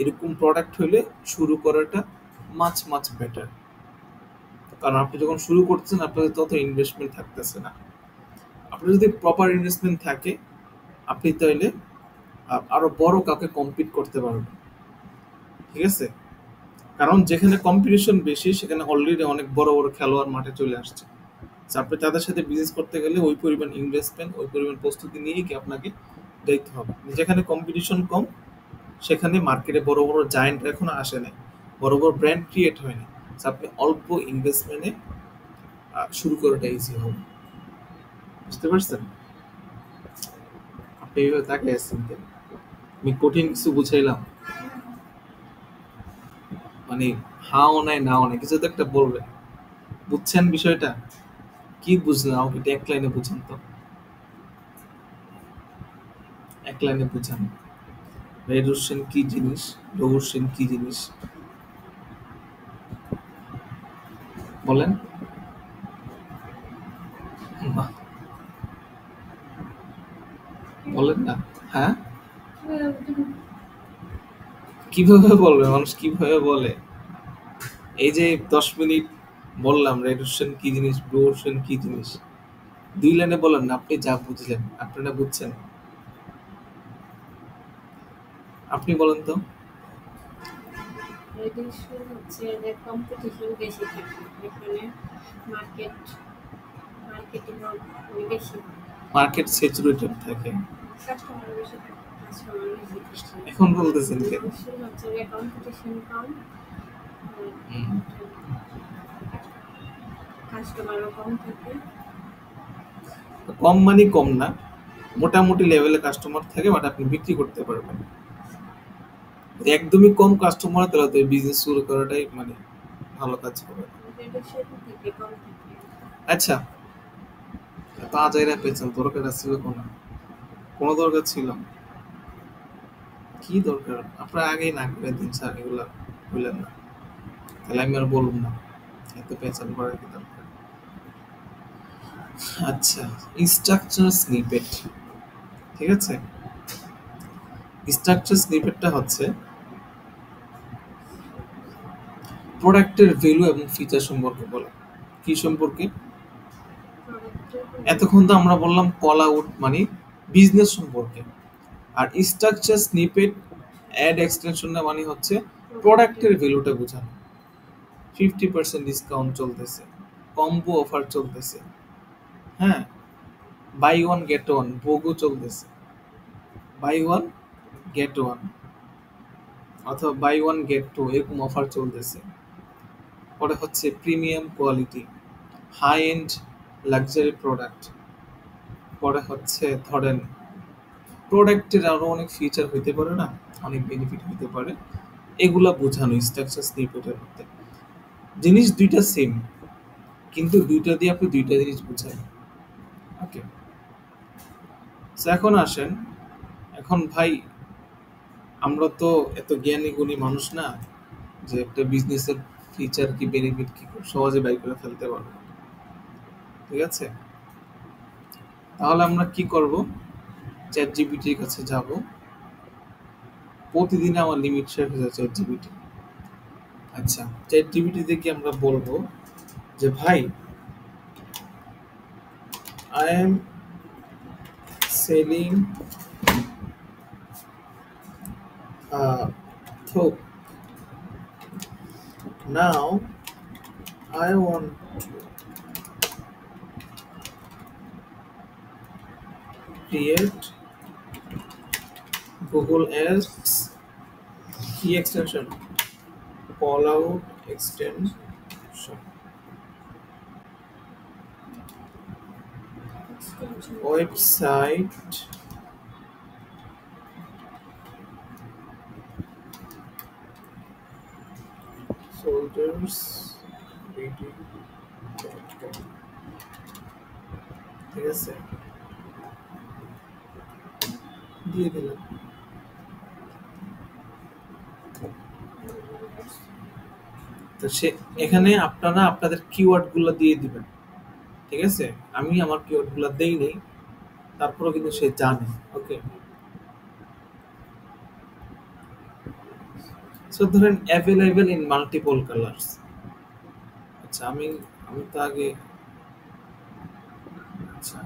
Speaker 1: এরকম প্রোডাক্ট হইলে শুরু করাটা মাছ মাছ বেটার। কারণ আপনি যখন শুরু করছেন আপনাদের তত ইনভেস্টমেন্ট থাকতেছে না। আপনার যদি প্রপার ইনভেস্টমেন্ট থাকে আপনি তাইলে আরো বড় কাউকে কম্পিট করতে পারবেন। ঠিক আছে, কারণ যেখানে কম্পিটিশন বেশি সেখানে অলরেডি অনেক বড় বড় খেলোয়াড় মাঠে চলে আসছে। So, আপনি তাদের সাথে বিজনেস করতে গেলে ওই পরিমাণ ইনভেস্টমেন্ট, ওই পরিমাণ প্রস্তুতি নিয়েই কি আপনাকে দেখতে হবে। যেখানে কম্পিটিশন কম সেখানে মার্কেটে বড় বড় জায়ান্ট এখনো আসে নাই, বড় বড় ব্র্যান্ড ক্রিয়েট হয়নি। So, আপনি অল্প ইনভেস্টমেন্টে শুরু করাটা ইজি হবে। বুঝতে পারছেন? আপনি এইভাবে তাকিয়ে আসছেন কেন? আমি কঠিন কিছু বুঝাইলাম, মানে হাও নাই নাও নাই কিছু তো একটা বলবেন। বুঝছেন বিষয়টা? কি বুঝলেন আমাকে একটু এক লাইনে বুঝান তো, এক লাইনে বুঝান। রেড ওশন কি জিনিস, ব্লু ওশন কি জিনিস, বলেন। বাহ, বলেন না। হ্যাঁ, কিভাবে বলবে মানুষ, কিভাবে বলে? এই যে 10 মিনিট বললাম রেড ওশন কি জিনিস, ব্লু ওশন কি জিনিস, 2 লাইনে বলেন না, আপনি যা বুঝলেন, আপনারা বুঝছেন, আপনি বলেন তো।
Speaker 2: এডিশন হচ্ছে যে কম্পিটিশন বেশি থাকে, এখানে মার্কেট মার্কেটিং বেশি হয়,
Speaker 1: মার্কেট স্যাচুরেটেড থাকে।
Speaker 2: কাস্টমার বেশি থাকে, কাস্টমার বেশি থাকে।
Speaker 1: এখন বলতেছেন কেন?
Speaker 2: এডিশন হচ্ছে যে কম্পিটিশন কম,
Speaker 1: হুম,
Speaker 2: কাস্টমারও কম থাকে।
Speaker 1: কম মানে কম না, মোটামুটি লেভেলে কাস্টমার থাকে, বাট আপনি বিক্রি করতে পারবেন। যদি একদমই কম কাস্টমার তাহলে তো বিজনেস শুরু করাটাই মানে ভালো কাজ হবে।
Speaker 2: এডিশন থেকে কম থাকে।
Speaker 1: আচ্ছা, এত আজাইরা পেয়েছেন, দরকার ছিল কোনো, কোনো দরকার ছিল? কি দরকার, আপনার আগেই না করে দিন স্যার, এগুলা বললেন না, তাহলে আমি আর বলবো না, এত পেঁচাল করার কি দরকার। আচ্ছা, স্ট্রাকচার স্নিপেট। ঠিক আছে, স্ট্রাকচার স্নিপেটটা হচ্ছে প্রোডাক্টের ভ্যালু এবং ফিচার সম্পর্কে বলা। কি সম্পর্কে? এতক্ষণ তো আমরা বললাম কল আউট মানে বিজনেস সম্পর্কে, আর স্ট্রাকচার স্নিপেট অ্যাড এক্সটেনশন মানে হচ্ছে প্রোডাক্টের ভ্যালুটা বোঝানো। 50% ডিসকাউন্ট চলতেছে, কম্বো অফার চলতেছে, হ্যাঁ, বাই ওয়ান গেট ওয়ান ভোগও চলতেছে, বাই ওয়ান গেট ওয়ান অথবা বাই ওয়ান গেট টু এরকম অফার চলতেছে। পরে হচ্ছে premium quality, high end luxury product. পরে হচ্ছে ধরেন প্রোডাক্টের আরো অনেক ফিচার হইতে পারে না, অনেক বেনিফিট হইতে পারে, এগুলা বোঝানো স্ট্রাকচার স্নিপেটের মধ্যে। জিনিস দুইটা সেম, কিন্তু দুইটা দিয়ে আপনি দুইটা জিনিস বুঝাই। ওকে, এখন আসেন, এখন ভাই আমরা তো এত জ্ঞানী গুণী মানুষ না যে একটা বিজনেসের ফিচার কি বেনিফিট কি খুব সহজে বাই করে ফেলতে পারবো। ঠিক আছে, তাহলে আমরা কি করব, চ্যাট জিপিটির কাছে যাব, প্রতিদিন আমার লিমিট শেষ হয়ে যায় চ্যাট জিপিটি। আচ্ছা, চ্যাট জিপিটি থেকে আমরা বলবো যে ভাই I am selling soap, now I want create Google Ads key extension, call out extension,
Speaker 2: extension.
Speaker 1: website soldiers BD.com, ঠিক আছে, দিয়ে দিলাম। তো সে এখানে আপনারা আপনাদের কিওয়ার্ড গুলো দিয়ে দিবেন, ঠিক আছে। আমি আমার কিওয়ার্ড গুলো দেই নাই, তারপরেও কিন্তু সে জানে। ওকে, সো ধরেন অ্যাভেলেবল ইন মাল্টিপল কালার্স। আচ্ছা, আমি আমি তো আগে, আচ্ছা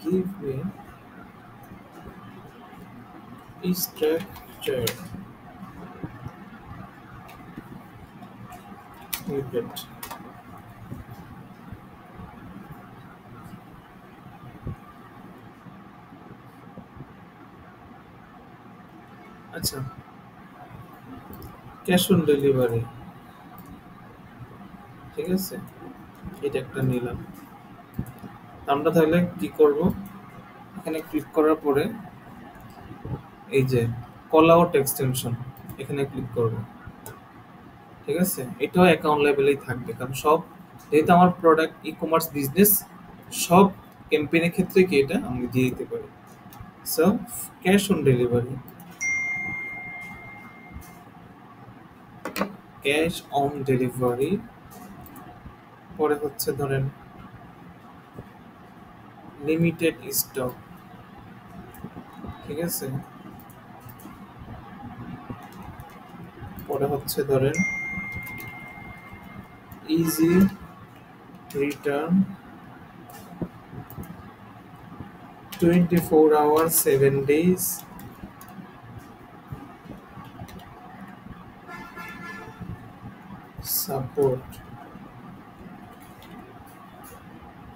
Speaker 1: give me structure snippet, আচ্ছা ক্যাশ অন ডেলিভারি, ঠিক আছে, এটা একটা নিলাম। আমরা তাহলে কি করব, এখানে ক্লিক করার পরে এই যে কল আউট এক্সটেনশন এখানে ক্লিক করব, ঠিক আছে। এটাও অ্যাকাউন্ট লেভেলেই থাকবে, কারণ সব যেহেতু আমার প্রোডাক্ট ই কমার্স বিজনেস, সব ক্যাম্পেইনের ক্ষেত্রে কি এটা আমি দিয়ে দিতে পারি। So cash on delivery, cash on delivery, পরে হচ্ছে ধরেন লিমিটেড স্টক, ঠিক আছে, পরে হচ্ছে ধরেন easy return 24 hours 7 days, support.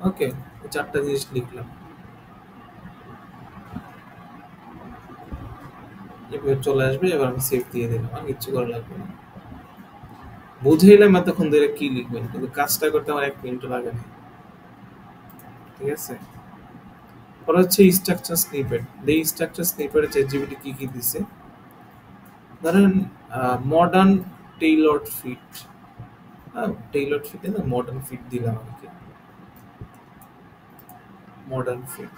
Speaker 1: Okay, চারটা জিনিস লিখলাম, এবার চলে আসবে। এবার আমি সেভ দিয়ে দিলাম, আর কিচ্ছু করা লাগবে না। বুঝাইলাম এতক্ষণ ধরে কি লিখবেন, কিন্তু কাজটা করতে আমার 1 মিনিট লাগে না, ঠিক আছে। পরে হচ্ছে স্ট্রাকচার স্নিপেট। এই স্ট্রাকচার স্নিপেটে চ্যাটজিপিটি কি কি দিছে, ধরেন মডার্ন টেইলরড ফিট, টেইলরড ফিটে না মডার্ন ফিট দিলাম আর কি, মডার্ন ফিট।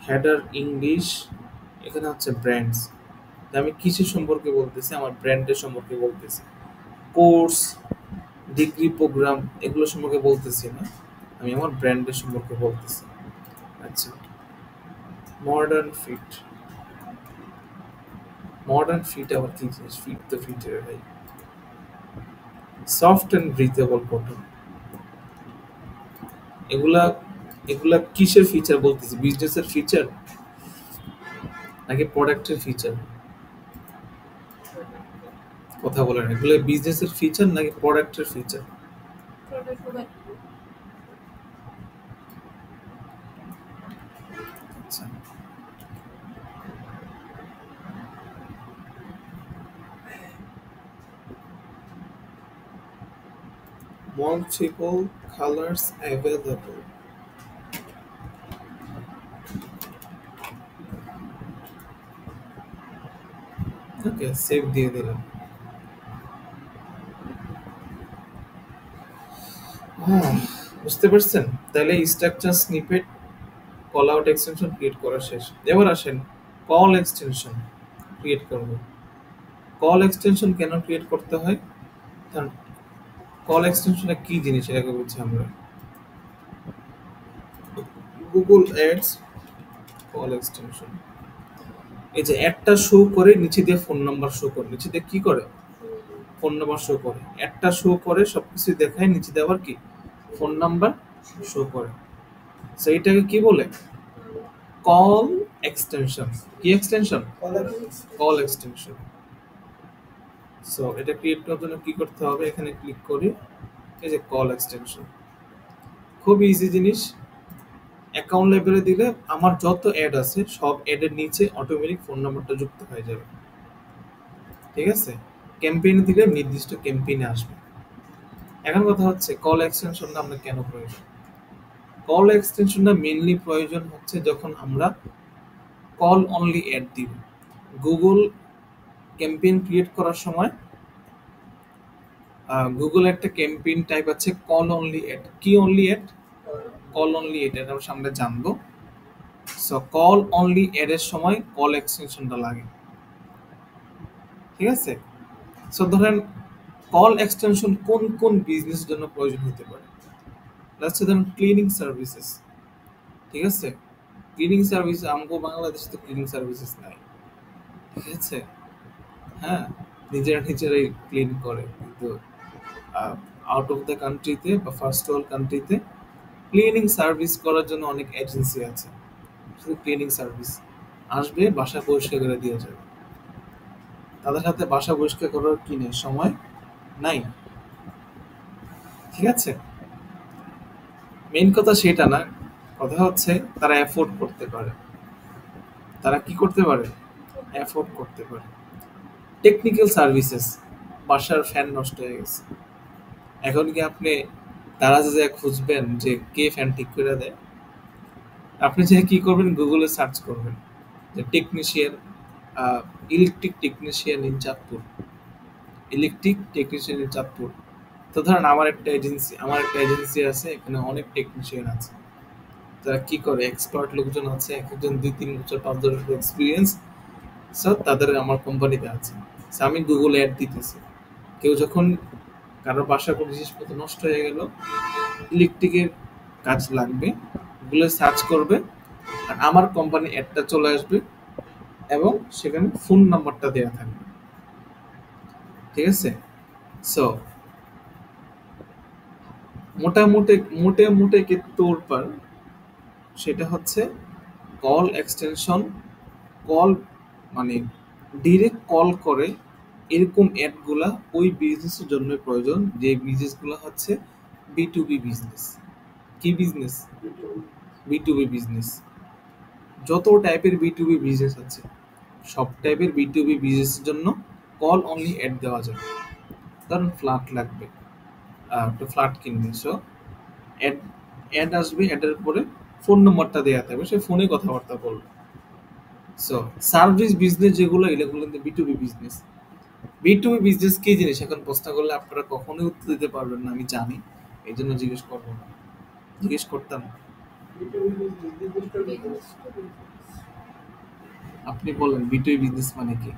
Speaker 1: হেডার ইংলিশ, এখানে হচ্ছে ব্র্যান্ডস, আমি কিসের সম্পর্কে বলতেছি, আমার ব্র্যান্ডের সম্পর্কে বলতেছি। কোর্স, ডিগ্রি প্রোগ্রাম এগুলো সম্পর্কে বলতেছি না, আমি আমার ব্র্যান্ডের সম্পর্কে বলতেছি। আচ্ছা, মডার্ন ফিট, মডার্ন ফিট আবার কি জিনিস, ফিট তো ফিটের ভাই। সফট অ্যান্ড ব্রিথেবল কটন, এগুলা এগুলা কিসের ফিচার বলতেছি, বিজনেসের ফিচার নাকি প্রোডাক্টের ফিচার? কথা বলেন, এগুলো বিজনেসের ফিচার নাকি প্রোডাক্টের ফিচার?
Speaker 2: Product.
Speaker 1: আচ্ছা, multiple colors available, okay save দিয়ে দিলাম। বুঝতে পারছেন? তাহলে structure snippet call out extension create করা শেষ। এবার আসেন কল এক্সটেনশন ক্রিয়েট করব। কল এক্সটেনশন কেন ক্রিয়েট করতে হয়, কারণ কল এক্সটেনশনটা কি জিনিস এটাকে বলছি আমরা। গুগল অ্যাডস কল এক্সটেনশন, এই যে একটা শো করে নিচে দিয়ে ফোন নাম্বার শো করে, নিচে দিয়ে কি করে ফোন নাম্বার শো করে, একটা শো করে সবকিছু দেখায়, নিচে দিয়ে আবার কি ফোন নাম্বার শো করে। সো এটাকে কি বলে, কল এক্সটেনশন। কি এক্সটেনশন? Call extension. সো এটা ক্রিয়েট করার জন্য কি করতে হবে? এখানে ক্লিক করি, এই যে কল এক্সটেনশন। খুব ইজি জিনিস। অ্যাকাউন্ট লেভেলে দিলে আমার যত অ্যাড আছে সব অ্যাডের নিচে অটোমেটিক ফোন নাম্বারটা যুক্ত হয়ে যাবে। ঠিক আছে? ক্যাম্পেইনে দিলে নির্দিষ্ট ক্যাম্পেইনে আসবে। এখন কথা হচ্ছে কল এক্সটেনশনটা আমরা কেন প্রয়োজন? কল এক্সটেনশনটা মেইনলি প্রয়োজন হচ্ছে যখন আমরা কল অনলি অ্যাড দিব। গুগল ক্যাম্পেইন ক্রিয়েট করার সময় গুগল একটা ক্যাম্পেইন টাইপ আছে কল অনলি অ্যাড। কি only ad? Call only ad, এটা আমরা সামনে জানবো। সো কল অনলি অ্যাড এর সময় কল এক্সটেনশনটা লাগে। ঠিক আছে? সো ধরেন কল এক্সটেনশন কোন কোন বিজনেসের জন্য প্রয়োজন হতে পারে? লেটস সে ধরেন ক্লিনিং সার্ভিসেস। ঠিক আছে? ক্লিনিং সার্ভিস আমগো বাংলাদেশে তো ক্লিনিং সার্ভিসেস নাই। ঠিক আছে? হ্যাঁ, নিজেরাই ক্লিন করে, কিন্তু আউট অফ দ্য কান্ট্রিতে বা ফার্স্ট ওয়ার্ল্ড কান্ট্রিতে ক্লিনিং সার্ভিস করার জন্য অনেক এজেন্সি আছে। শুধু ক্লিনিং সার্ভিস আসবে, বাসা পরিষ্কার করে দিয়ে যাবে। তাদের হাতে বাসা পরিষ্কার করার কি নেই? সময় নাই। ঠিক আছে? মেইন কথা সেটা না, কথা হচ্ছে তারা অ্যাফোর্ড করতে পারে। তারা কি করতে পারে? অ্যাফোর্ড করতে পারে। টেকনিক্যাল সার্ভিসেস, বাসার ফ্যান নষ্ট হয়ে গেছে, এখন কি আপনি তারা যে খুঁজবেন যে কে ফ্যান ঠিক করে দেয়? আপনি যে কি করবেন, গুগলে সার্চ করবেন যে technician, electric technician in Chandpur, electric technician in Chandpur. তো ধরেন আমার একটা এজেন্সি আছে, এখানে অনেক টেকনিশিয়ান আছে। তারা কি করে, এক্সপার্ট লোকজন আছে, এক একজন 2-3 বছর 5 বছর এক্সপিরিয়েন্স। স্যার তাদের আমার কোম্পানিতে আছে। So, আমি গুগল অ্যাড দিতেছি। কেউ যখন কারোর বাসার কোনো জিনিসপত্র নষ্ট হয়ে গেল, ইলেকট্রিকের কাজ লাগবে, গুগলে সার্চ করবে, আর আমার কোম্পানি অ্যাডটা চলে আসবে এবং সেখানে ফোন নাম্বারটা দেওয়া থাকবে। ঠিক আছে? সো মোটামুটি কি তোরপার, সেটা হচ্ছে কল এক্সটেনশন। কল মানে ডিরেক্ট কল করে এরকম অ্যাডগুলা ওই বিজনেসের জন্য প্রয়োজন, যে বিজনেসগুলো হচ্ছে B2B বিজনেস। কি বিজনেস? B2B business. যত টাইপের B2B বিজনেস আছে সব টাইপের B2B বিজনেসের জন্য কল অনলি অ্যাড দেওয়া যায়। ধরুন ফ্ল্যাট লাগবে, একটা ফ্ল্যাট কিনবে, সো অ্যাড অ্যাড আসবে, অ্যাডের পরে ফোন নম্বরটা দেওয়া থাকবে, সে ফোনে কথাবার্তা বলবে। সো সার্ভিস বিজনেস যেগুলো, এগুলো কিন্তু B2B বিজনেস। B2B বিজনেস কি জিনিস এখন প্রশ্ন করলে আপনারা কখনোই উত্তর দিতে পারবেন না, আমি জানি, এই জন্য জিজ্ঞেস করবো না, জিজ্ঞেস করতাম। আপনি বলেন B2B বিজনেস মানে কি?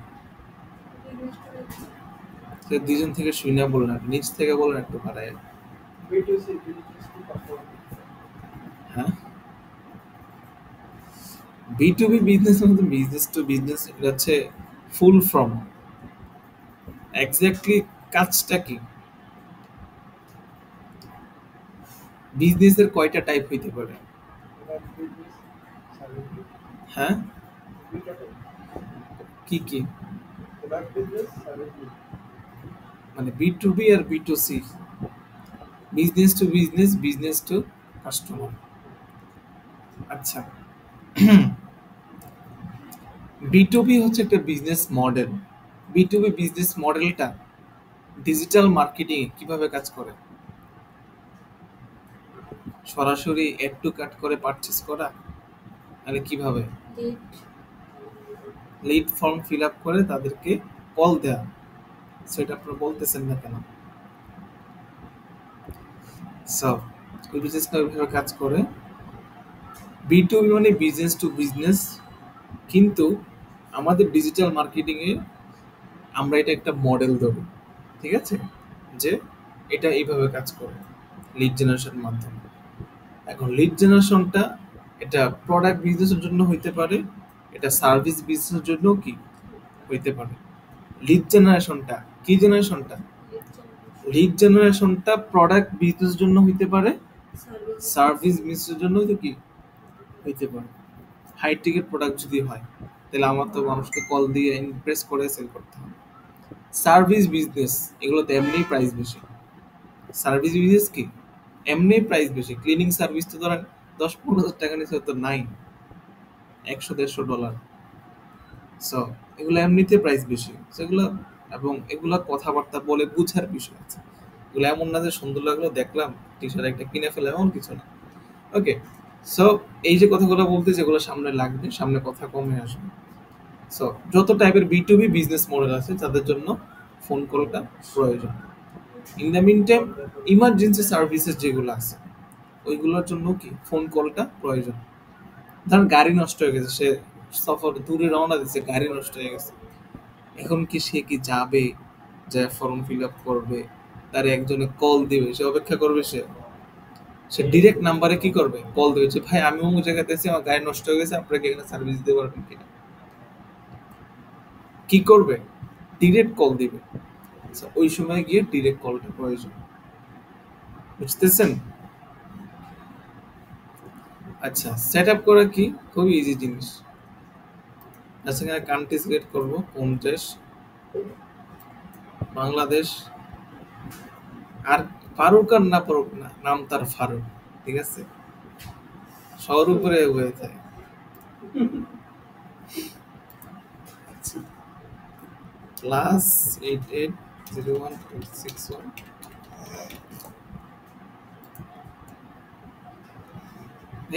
Speaker 1: সে দুইজন থেকে শুনে বলেন, আপনি নিচ থেকে বলেন একটু বাড়ায়। হ্যাঁ, B2B বিজনেস মানে বিজনেস টু বিজনেস, এটা হচ্ছে ফুল ফর্ম। এক্স্যাক্টলি কাজটা কি? বিজনেসের কয়টা টাইপ হইতে পারে? হ্যাঁ, কি কি? মানে B2B আর B2C, business to business, business to customer. আচ্ছা, B2B হচ্ছে একটা বিজনেস মডেল। B2B বিজনেস মডেলটা ডিজিটাল মার্কেটিং এ কিভাবে কাজ করে? সরাসরি অ্যাড টু কাট করে পারচেজ করা, মানে কিভাবে? লিড ফর্ম ফিল আপ করে তাদেরকে কল দেওয়া। সেটা আপনারা বলতেছেন না কেন? সো ওই বিজনেসটা ওইভাবে কাজ করে। B2B মানে বিজনেস টু বিজনেস, কিন্তু আমাদের ডিজিটাল মার্কেটিং এ আমরা এটা একটা মডেল দেবো। ঠিক আছে? যে এটা এইভাবে কাজ করে লিড জেনারেশন মাধ্যমে। এখন লিড জেনারেশনটা এটা প্রোডাক্ট বিজনেসের জন্য হইতে পারে, এটা সার্ভিস বিজনেসের জন্য কি হইতে পারে। লিড জেনারেশনটা কি জেনারেশনটা? লিড জেনারেশনটা প্রোডাক্ট বিজনেসের জন্য হইতে পারে, সার্ভিস বিজনেসের জন্য কি হইতে পারে। হাই টিকেট প্রোডাক্ট যদি হয়, তাহলে আমার তো মানুষকে কল দিয়ে ইমপ্রেস করে সেল করতে হবে। সার্ভিস বিজনেস, এগুলোতে এমনিই প্রাইস বেশি। সার্ভিস বিজনেস কি, এমনিই প্রাইস বেশি। ক্লিনিং সার্ভিস তো ধরেন 10-15 হাজার টাকা নিচে তো নাই, 100-150 ডলার। সো এগুলো এমনিতে প্রাইস বেশি সেগুলো, এবং এগুলা কথাবার্তা বলে বুঝার বিষয় আছে। এগুলো এমন না যে সুন্দর লাগলো দেখলাম টি শার্ট একটা কিনে ফেলে, এমন কিছু না। ওকে, সো এই যে কথাগুলো বলতে, যেগুলো সামনে লাগবে, সামনে কথা কমে আসবে। সো যত টাইপের B2B বিজনেস মডেল আছে তাদের জন্য ফোন কলটা প্রয়োজন। In the meantime emergency services যেগুলো আছে ওইগুলোর জন্য কি ফোন কলটা প্রয়োজন। ধরেন গাড়ি নষ্ট হয়ে গেছে, সে সফর দূরে রওনা দিচ্ছে, গাড়ি নষ্ট হয়ে গেছে, এখন কি সে কি যাবে, যে ফর্ম ফিল আপ করবে, তার একজনে কল দিবে, সে অপেক্ষা করবে, সে ডিরেক্ট নাম্বারে কি করবে, কল দেবে যে ভাই আমি অমুক জায়গাতে আছি, আমার গাড়ি নষ্ট হয়ে গেছে, আপনাকে এখানে সার্ভিস দিতে পারবেন কিনা। কি করবে, ডিরেক্ট কল দিবে। আচ্ছা, ওই সময় গিয়ে ডিরেক্ট কলটা প্রয়োজন, বুঝতেছেন? আচ্ছা, সেট আপ করা কি খুবই ইজি জিনিস। আচ্ছা, এখানে কান্ট্রি সিলেক্ট করবো, কোন দেশ, বাংলাদেশ। আর ফারুক আর না পারুক না, নাম তার ফারুক, ঠিক আছে, শহর উপরে হয়ে থাকে। +880126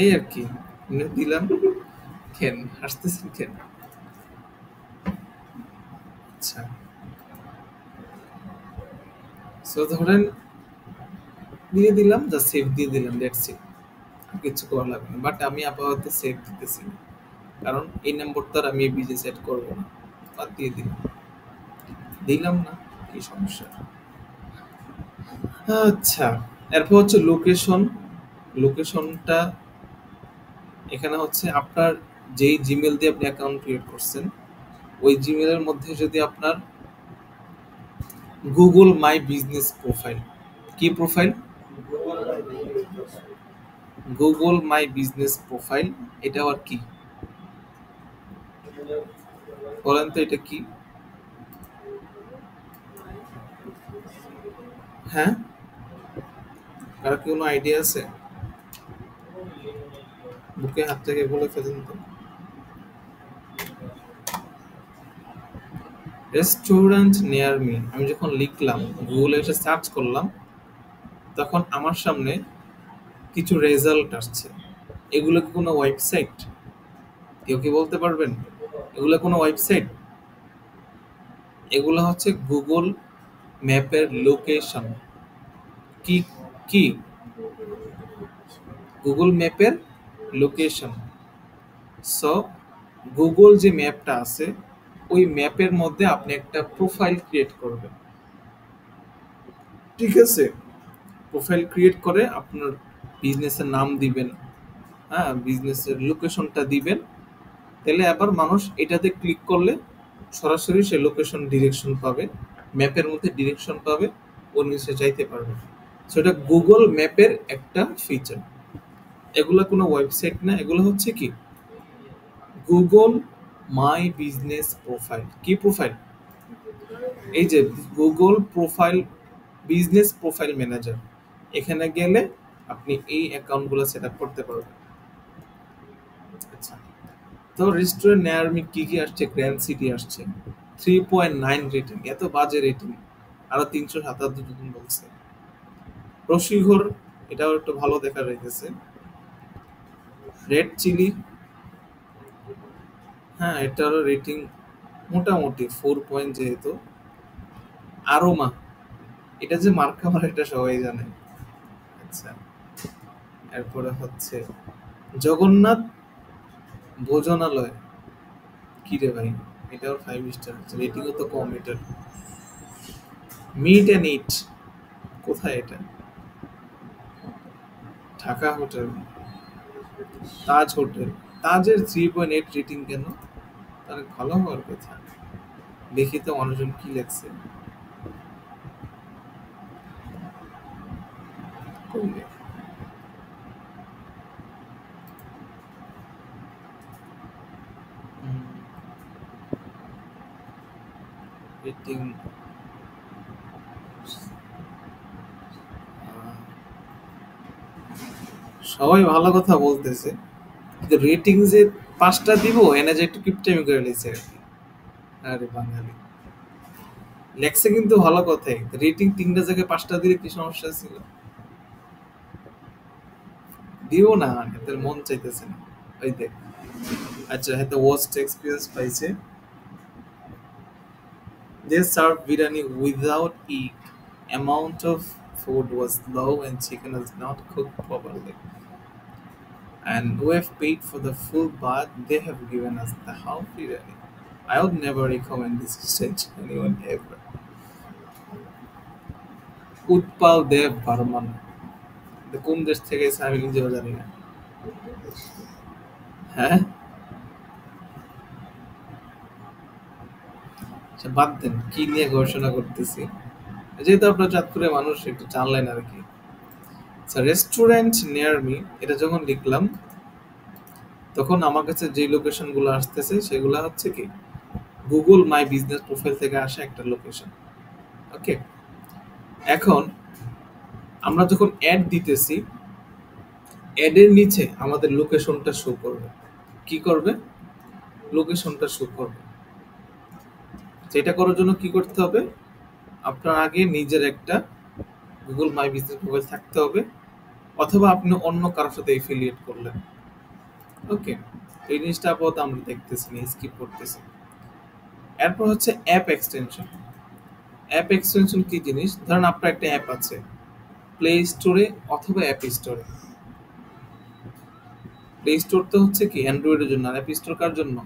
Speaker 1: এই আর কি দিলাম। কেন হাসতেছেন কেন? আচ্ছা, সো ধরেন দিয়ে দিলাম, যা সেভ দিয়ে দিলাম, দ্যাটস ইট, কিছু করা লাগবে না। বাট আমি আপাতত সেভ দিতেছি না, কারণ এই নম্বরটা আর আমি বিজে সেট করবো না, বাদ দিয়ে দিলাম, দিলাম না, কি সমস্যা। আচ্ছা, এরপর হচ্ছে লোকেশন। লোকেশনটা এখানে হচ্ছে আপনার যেই জিমেল দিয়ে আপনি অ্যাকাউন্ট ক্রিয়েট করছেন, ওই জিমেলের মধ্যে যদি আপনার গুগল মাই বিজনেস প্রোফাইল, কি profile, Google my business profile, এটা আবার কি বলেন তো, এটা কি? হ্যাঁ, কার কি কোনো আইডিয়া আছে? বুকে হাত থেকে বলে ফেলেন তো। রেস্টুরেন্ট নিয়ার মি, আমি যখন লিখলাম গুগলে এসে সার্চ করলাম, তখন আমার সামনে কিছু রেজাল্ট আসছে। এগুলো কি কোনো ওয়েবসাইট? কেউ কি বলতে পারবেন এগুলো কোনো ওয়েবসাইট? এগুলো হচ্ছে গুগল ম্যাপের লোকেশন। কি কি গুগল ম্যাপের লোকেশন। সো গুগল যে ম্যাপটা আছে, ওই ম্যাপের মধ্যে আপনি একটা প্রোফাইল ক্রিয়েট করবেন, ঠিক আছে? প্রোফাইল ক্রিয়েট করে আপনার বিজনেসের নাম দিবেন, হ্যাঁ, বিজনেসের লোকেশনটা দিবেন। তাহলে আবার মানুষ এটাতে ক্লিক করলে সরাসরি সে লোকেশন ডিরেকশন পাবে, ম্যাপের মধ্যে ডিরেকশন পাবে, ওর নিচে যাইতে পারবে। সেটা গুগল ম্যাপের একটা ফিচার। এগুলো কোনো ওয়েবসাইট না, এগুলো হচ্ছে কি গুগল মাই বিজনেস প্রোফাইল। কি প্রোফাইল? এই যে Google profile, business profile manager. এখানে গেলে আপনি এই অ্যাকাউন্টগুলো সেট আপ করতে পারবেন। আচ্ছা, তো রেস্টুরেন্ট নেয়ার মি কি কি আসছে, গ্র্যান্ড সিটি আসছে, 3.9 রেটিং, এত বাজে রেটিং, আরো 377 জন বলছে। রসিঘর, এটাও একটু ভালো দেখা রয়েছে। রেড চিলি, হ্যাঁ, এটারও রেটিং মোটামুটি 4 যেহেতু। আরোমা, এটা যে মার্কা মার এটা সবাই জানে। আচ্ছা, এরপরে হচ্ছে জগন্নাথ ভোজনালয়, কি রে ভাই, এটাও 5 স্টার, রেটিংও তো কম এটার। মিট অ্যান্ড ইট, কোথায় এটা? ঢাকা হোটেল, তাজ হোটেল। তাজের 3.8 রেটিং কেন? তাহলে ভালো হওয়ার কথা। দেখি তো মানুষজন কি লেখছে। রেটিং সবাই ভালো কথা বলতেছে, কিন্তু রেটিং যে 5টা দিব এনে যে একটু কিপটামি করে নিছে আর কি। আরে বাঙালি লেখছে কিন্তু ভালো কথাই, রেটিং 3টা জায়গায় 5টা দিলে কি সমস্যা ছিল? দিও না, এদের মন চাইতেছে না। ওই দেখ, আচ্ছা হয়তো ওয়ার্স্ট এক্সপিরিয়েন্স পাইছে। They served biryani without egg. Amount of food was low and chicken was not cooked properly. And we have paid for the full bath. They have given us the half biryani. I would never recommend this dish to anyone ever. Utpal Deb Barman, কোন দেশ থেকে এসে আমি নিজেও জানি না। হ্যাঁ, আচ্ছা বাদ দেন কি নিয়ে গবেষণা করতেছি। যেহেতু আপনার চাঁদপুরের মানুষ একটু জানলেন আর কি। রেস্টুরেন্ট নিয়ার মি, এটা যখন লিখলাম তখন আমার কাছে যে লোকেশন গুলো আসতেছে সেগুলো হচ্ছে কি গুগল মাই বিজনেস প্রোফাইল থেকে আসা একটা লোকেশন। ওকে, এখন আমরা যখন অ্যাড দিতেছি অ্যাডের নিচে আমাদের লোকেশনটা শো করবে। কি করবে? লোকেশনটা শো করবে। সেটা করার জন্য কি করতে হবে? আপনার আগে নিজের একটা গুগল মাই বিজনেস প্রোফাইল থাকতে হবে, অথবা আপনি অন্য কারোর সাথে এফিলিয়েট করলেন। ওকে, এই জিনিসটা আপাতত আমরা দেখতেছি না, স্কিপ করতেছি। এরপর হচ্ছে অ্যাপ এক্সটেনশন। অ্যাপ এক্সটেনশন কি জিনিস? ধরেন আপনার একটা অ্যাপ আছে প্লে স্টোরে অথবা অ্যাপ স্টোরে। প্লে স্টোর তো হচ্ছে কি অ্যান্ড্রয়েডের জন্য, আর অ্যাপ স্টোর কার জন্য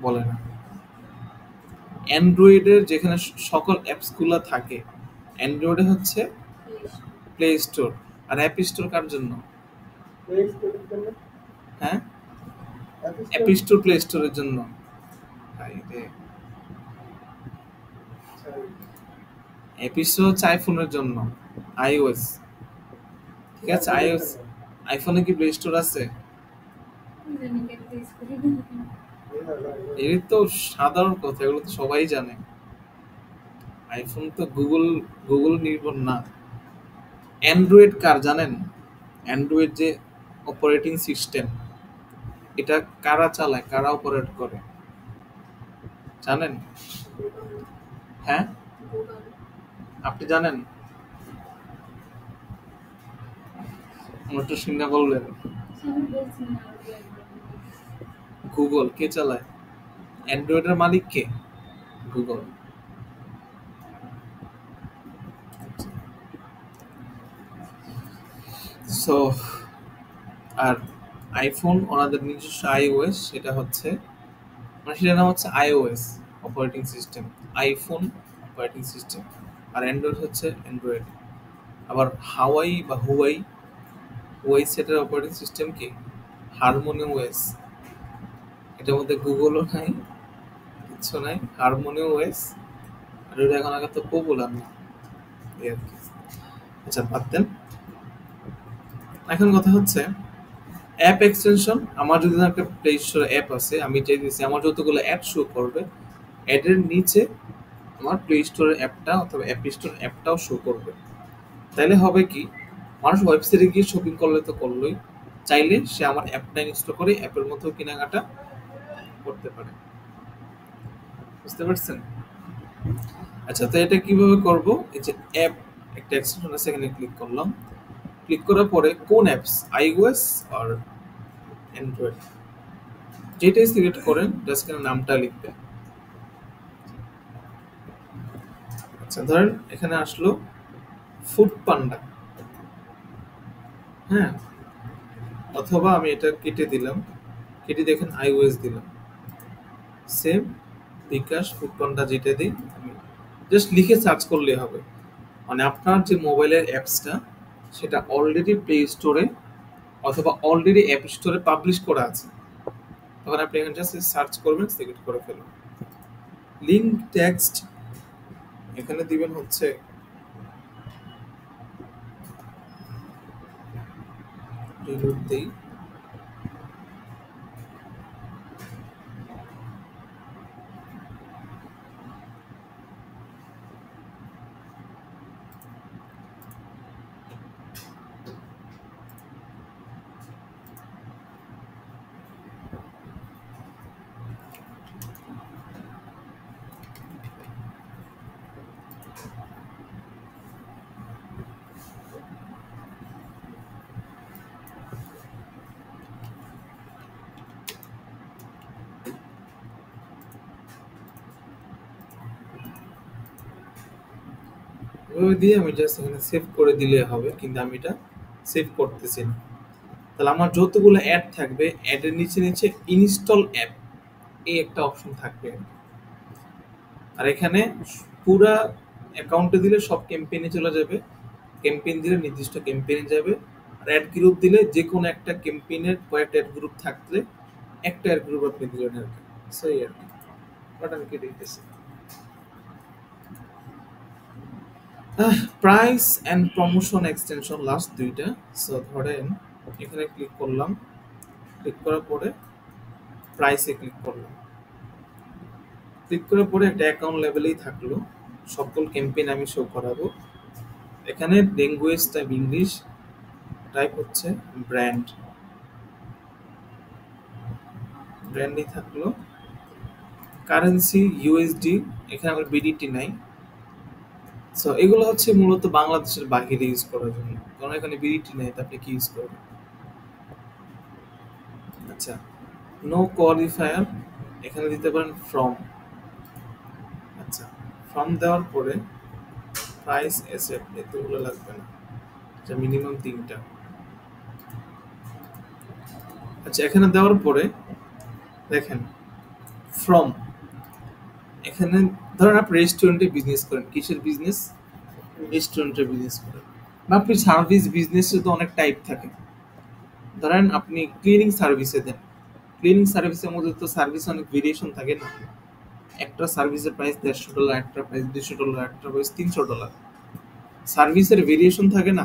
Speaker 1: বলে না? অ্যান্ড্রয়েডের যেখানে সকল অ্যাপসগুলো থাকে, অ্যান্ড্রয়েডে হচ্ছে প্লে স্টোর, আর অ্যাপ স্টোর কার জন্য? হ্যাঁ, অ্যাপ স্টোর প্লে স্টোরের জন্য। অ্যাপ স্টোর হচ্ছে আইফোনের জন্য, আইওএস। ঠিক আছে, আইওএস। আইফোনে কি প্লে স্টোর আছে? এই তো সাধারণ কথা, এগুলো তো সবাই জানে। আইফোন তো গুগল নির্ভর না। অ্যান্ড্রয়েড কার জানেন? অ্যান্ড্রয়েড যে অপারেটিং সিস্টেম, এটা কারা চালায়, কারা অপারেট করে জানেন? হ্যাঁ, আপনি জানেন? আমার তো শুনে বললেন। গুগল কে চালায়? অ্যান্ড্রয়েডের মালিক কে? গুগল। সো আর আইফোন ওনাদের নিজস্ব আইওএস, সেটা হচ্ছে মানে সেটার নাম হচ্ছে iOS operating system, iPhone operating system. আর অ্যান্ড্রয়েড হচ্ছে অ্যান্ড্রয়েড। আবার হাওয়াই বা হুয়াই, হুয়াই সেটের অপারেটিং সিস্টেম কি হারমোনি ওএস। এটার মধ্যে গুগলও নাই, কিচ্ছু নাই, হারমোনি ওএস। আর এটা এখন আগে তো পপুলার না, এই আর কি। আচ্ছা বাদ দেন, এখন কথা হচ্ছে অ্যাপ এক্সটেনশন। আমার যদি একটা প্লে স্টোরে অ্যাপ আছে, আমি চাইতেছি আমার যতগুলো অ্যাড শো করবে, অ্যাডের নিচে আমার প্লে স্টোরের অ্যাপটা অথবা অ্যাপ স্টোর অ্যাপটাও শো করবে। তাইলে হবে কি, মানুষ ওয়েবসাইটে গিয়ে শপিং করলে তো করলোই, চাইলে সে আমার অ্যাপটা ইনস্টল করে অ্যাপের মধ্যেও কেনাকাটা করতে পারে। বুঝতে পারছেন? আচ্ছা, তো এটা কিভাবে করব? এই যে অ্যাপ একটা এক্সটেনশন আছে, এখানে ক্লিক করলাম। ক্লিক করার পরে কোন অ্যাপস, আইওএস আর অ্যান্ড্রয়েড, যেটাই সিলেক্ট করেন জাস্ট এখানে নামটা লিখবেন। আচ্ছা ধরেন এখানে আসলো ফুড পান্ডা, হ্যাঁ, অথবা আমি এটা কেটে দিলাম, কেটে দেখেন আইওএস দিলাম, সেম বিকাশ ফুড পান্ডা যেটা দিই আমি জাস্ট লিখে সার্চ করলে হবে। মানে আপনার যে মোবাইলের অ্যাপসটা সেটা অলরেডি প্লে স্টোরে অথবা অলরেডি অ্যাপ স্টোরে পাবলিশ করা আছে, তখন আপনি এখানে জাস্ট সার্চ করবেন, সিলেক্ট করে ফেলবেন। লিঙ্ক টেক্সট এখানে দিবেন হচ্ছে রিলোড দেই, এভাবে দিয়ে আমি জাস্ট এখানে সেভ করে দিলে হবে, কিন্তু আমি এটা সেভ করতেছি না। তাহলে আমার যতগুলো অ্যাড থাকবে অ্যাডের নিচে নিচে ইনস্টল অ্যাপ এই একটা অপশন থাকবে। আর এখানে পুরা অ্যাকাউন্টে দিলে সব ক্যাম্পেইনে চলে যাবে, ক্যাম্পেইন দিলে নির্দিষ্ট ক্যাম্পেইনে যাবে, আর অ্যাড গ্রুপ দিলে যে কোনো একটা ক্যাম্পেইনের কয়েকটা অ্যাড গ্রুপ থাকলে একটা অ্যাড গ্রুপ আপনি দিলেন আর কি। সো এই আর কি, বাট আমি কেটে দিতেছি। Price and promotion extension last দুইটা। সো ধরেন এখানে ক্লিক করলাম, ক্লিক করার পরে প্রাইসে ক্লিক করলাম, ক্লিক করার পরে একটা অ্যাকাউন্ট লেভেলেই থাকলো, সকল ক্যাম্পেইন আমি শো করাবো। এখানে ল্যাঙ্গুয়েজ টাইপ ইংলিশ, টাইপ হচ্ছে ব্র্যান্ড, ব্র্যান্ডই থাকলো। কারেন্সি ইউএসডি, এখানে আমার বিডিটি নাই। সো এগুলো হচ্ছে মূলত বাংলাদেশের বাহিরে ইউজ করার জন্য, কারণ এখানে বিডিটি নেই, তো আপনি কি ইউজ করবেন। আচ্ছা, নো কোয়ালিফায়ার, এখানে দিতে পারেন ফ্রম। আচ্ছা, ফ্রম দেওয়ার পরে প্রাইস অ্যাসেট এতগুলো লাগবে না, আচ্ছা মিনিমাম 3টা। আচ্ছা, এখানে দেওয়ার পরে দেখেন ফ্রম, এখানে ধরেন আপনি রেস্টুরেন্টে বিজনেস করেন, কিসের বিজনেস, রেস্টুরেন্টের বিজনেস করেন, বা আপনি সার্ভিস বিজনেসে তো অনেক টাইপ থাকে। ধরেন আপনি ক্লিনিং সার্ভিসে দেন, ক্লিনিং সার্ভিসের মধ্যে তো সার্ভিস অনেক ভেরিয়েশন থাকে না, একটা সার্ভিসের প্রাইস $150, একটা প্রাইস $200, একটা প্রাইস $300, সার্ভিসের ভেরিয়েশন থাকে না।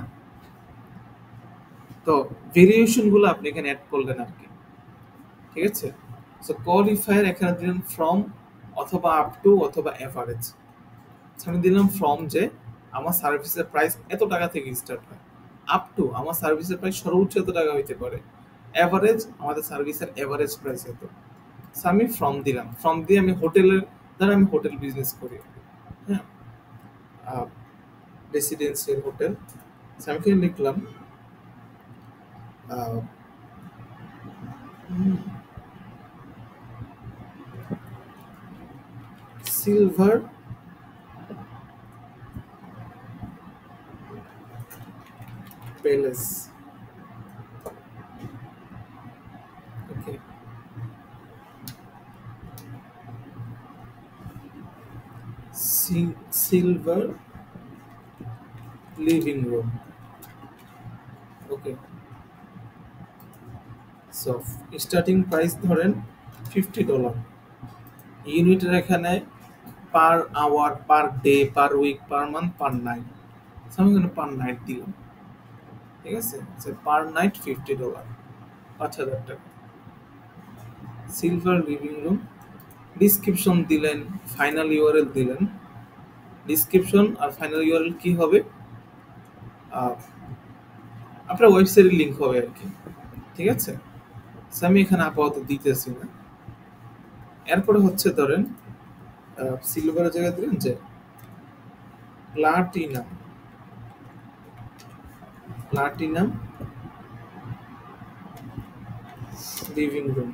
Speaker 1: তো ভেরিয়েশন গুলো আপনি এখানে অ্যাড করলেন আর কি, ঠিক আছে। সো কোয়ালিফায়ার এখানে দিলেন ফ্রম অথবা আপ টু অথবা এভারেজ। আমি দিলাম ফ্রম, যে আমার সার্ভিসের প্রাইস এত টাকা থেকে স্টার্ট হয়, আপ টু আমার সার্ভিসের প্রাইস সর্বোচ্চ এত টাকা হইতে পারে, এভারেজ আমাদের সার্ভিসের এভারেজ প্রাইস এত। সো আমি ফ্রম দিলাম, ফ্রম দিয়ে আমি হোটেলের, ধরেন আমি হোটেল বিজনেস করি, হ্যাঁ, রেসিডেন্সিয়াল হোটেল। সো আমি এখানে লিখলাম silver palace, okay, silver living room, okay. So starting price ধরেন $50, ইউনিটের এখানে per hour, per day, per week, per month, per night. আমি এখানে পার নাইট দিলাম, ঠিক আছে। পার নাইট $50, 5,000 টাকা। সিলভার লিভিং রুম, ডিসক্রিপশন দিলেন, ফাইনাল ইউআরএল দিলেন। ডিসক্রিপশন আর ফাইনাল ইউআরএল কি হবে, আপনার ওয়েবসাইটের লিঙ্ক হবে আর কি, ঠিক আছে। আমি এখানে আপাতত দিতেছি না। এরপরে হচ্ছে ধরেন সিলভারের জায়গায় দিলেন যে platinum, platinum living room,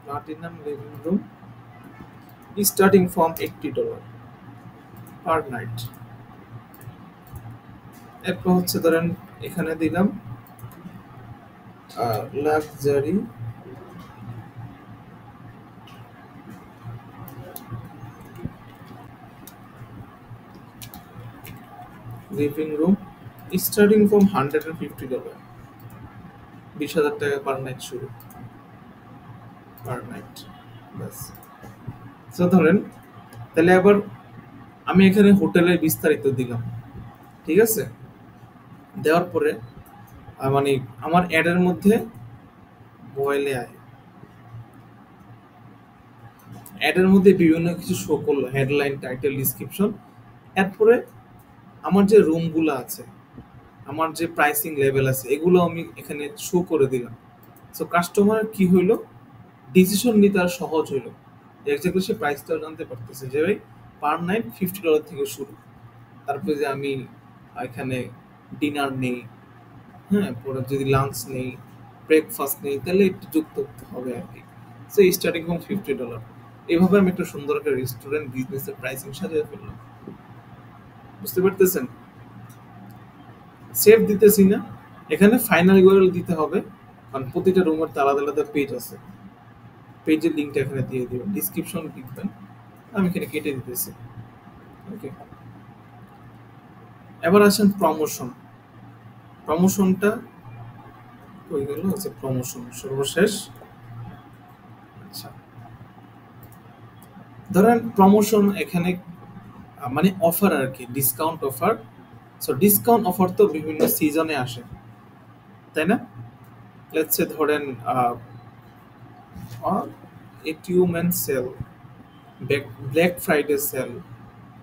Speaker 1: platinum living room, starting from $80 per night. এরপর হচ্ছে ধরেন এখানে দিলাম luxury living room, starting from $150, 20,000 টাকা পার নাইট শুরু, পার নাইট, বাস। তো ধরেন তাহলে আবার আমি এখানে হোটেলের বিস্তারিত দিলাম, ঠিক আছে। দেওয়ার পরে মানে আমার অ্যাডের মধ্যে মোবাইলে আয়, অ্যাডের মধ্যে বিভিন্ন কিছু শো করলো, হেডলাইন, টাইটেল, ডিসক্রিপশন। এরপরে আমার যে রুমগুলো আছে, আমার যে প্রাইসিং লেভেল আছে, এগুলো আমি এখানে শো করে দিলাম। সো কাস্টমার কি হইলো, ডিসিশন নিতে আর সহজ হইলো, এক্স্যাক্টলি সে প্রাইসটাও জানতে পারতেছে যে ভাই পার নাইট $50 থেকে শুরু। তারপরে যে আমি এখানে ডিনার নেই, হ্যাঁ, পরে যদি লাঞ্চ নেই, ব্রেকফাস্ট নেই, তাহলে একটু যুক্ত করতে হবে আর কি। সো স্টার্টিং ফ্রম $50, এইভাবে আমি একটা সুন্দর একটা রেস্টুরেন্ট বিজনেসের প্রাইসিং সাজিয়ে ফেললাম। বুঝতে পারতেছেন? সেভ দিতেছি না, এখানে ফাইনাল ইউআরএল দিতে হবে, কারণ প্রতিটা রুমের তো আলাদা আলাদা পেজ আছে। পেজের লিঙ্কটা এখানে দিয়ে দিবেন, ডিসক্রিপশন লিখবেন, আমি এখানে কেটে দিতেছি। ওকে, এবার আসেন প্রমোশন। প্রমোশনটা হয়ে গেল, হচ্ছে প্রমোশন সর্বশেষ। আচ্ছা, ধরেন প্রমোশন এখানে মানে অফার আর কি, discount offer. So discount offer তো বিভিন্ন সিজনে আসে, তাই না? লেটস সে ধরেন autumn sale, Black Friday sale,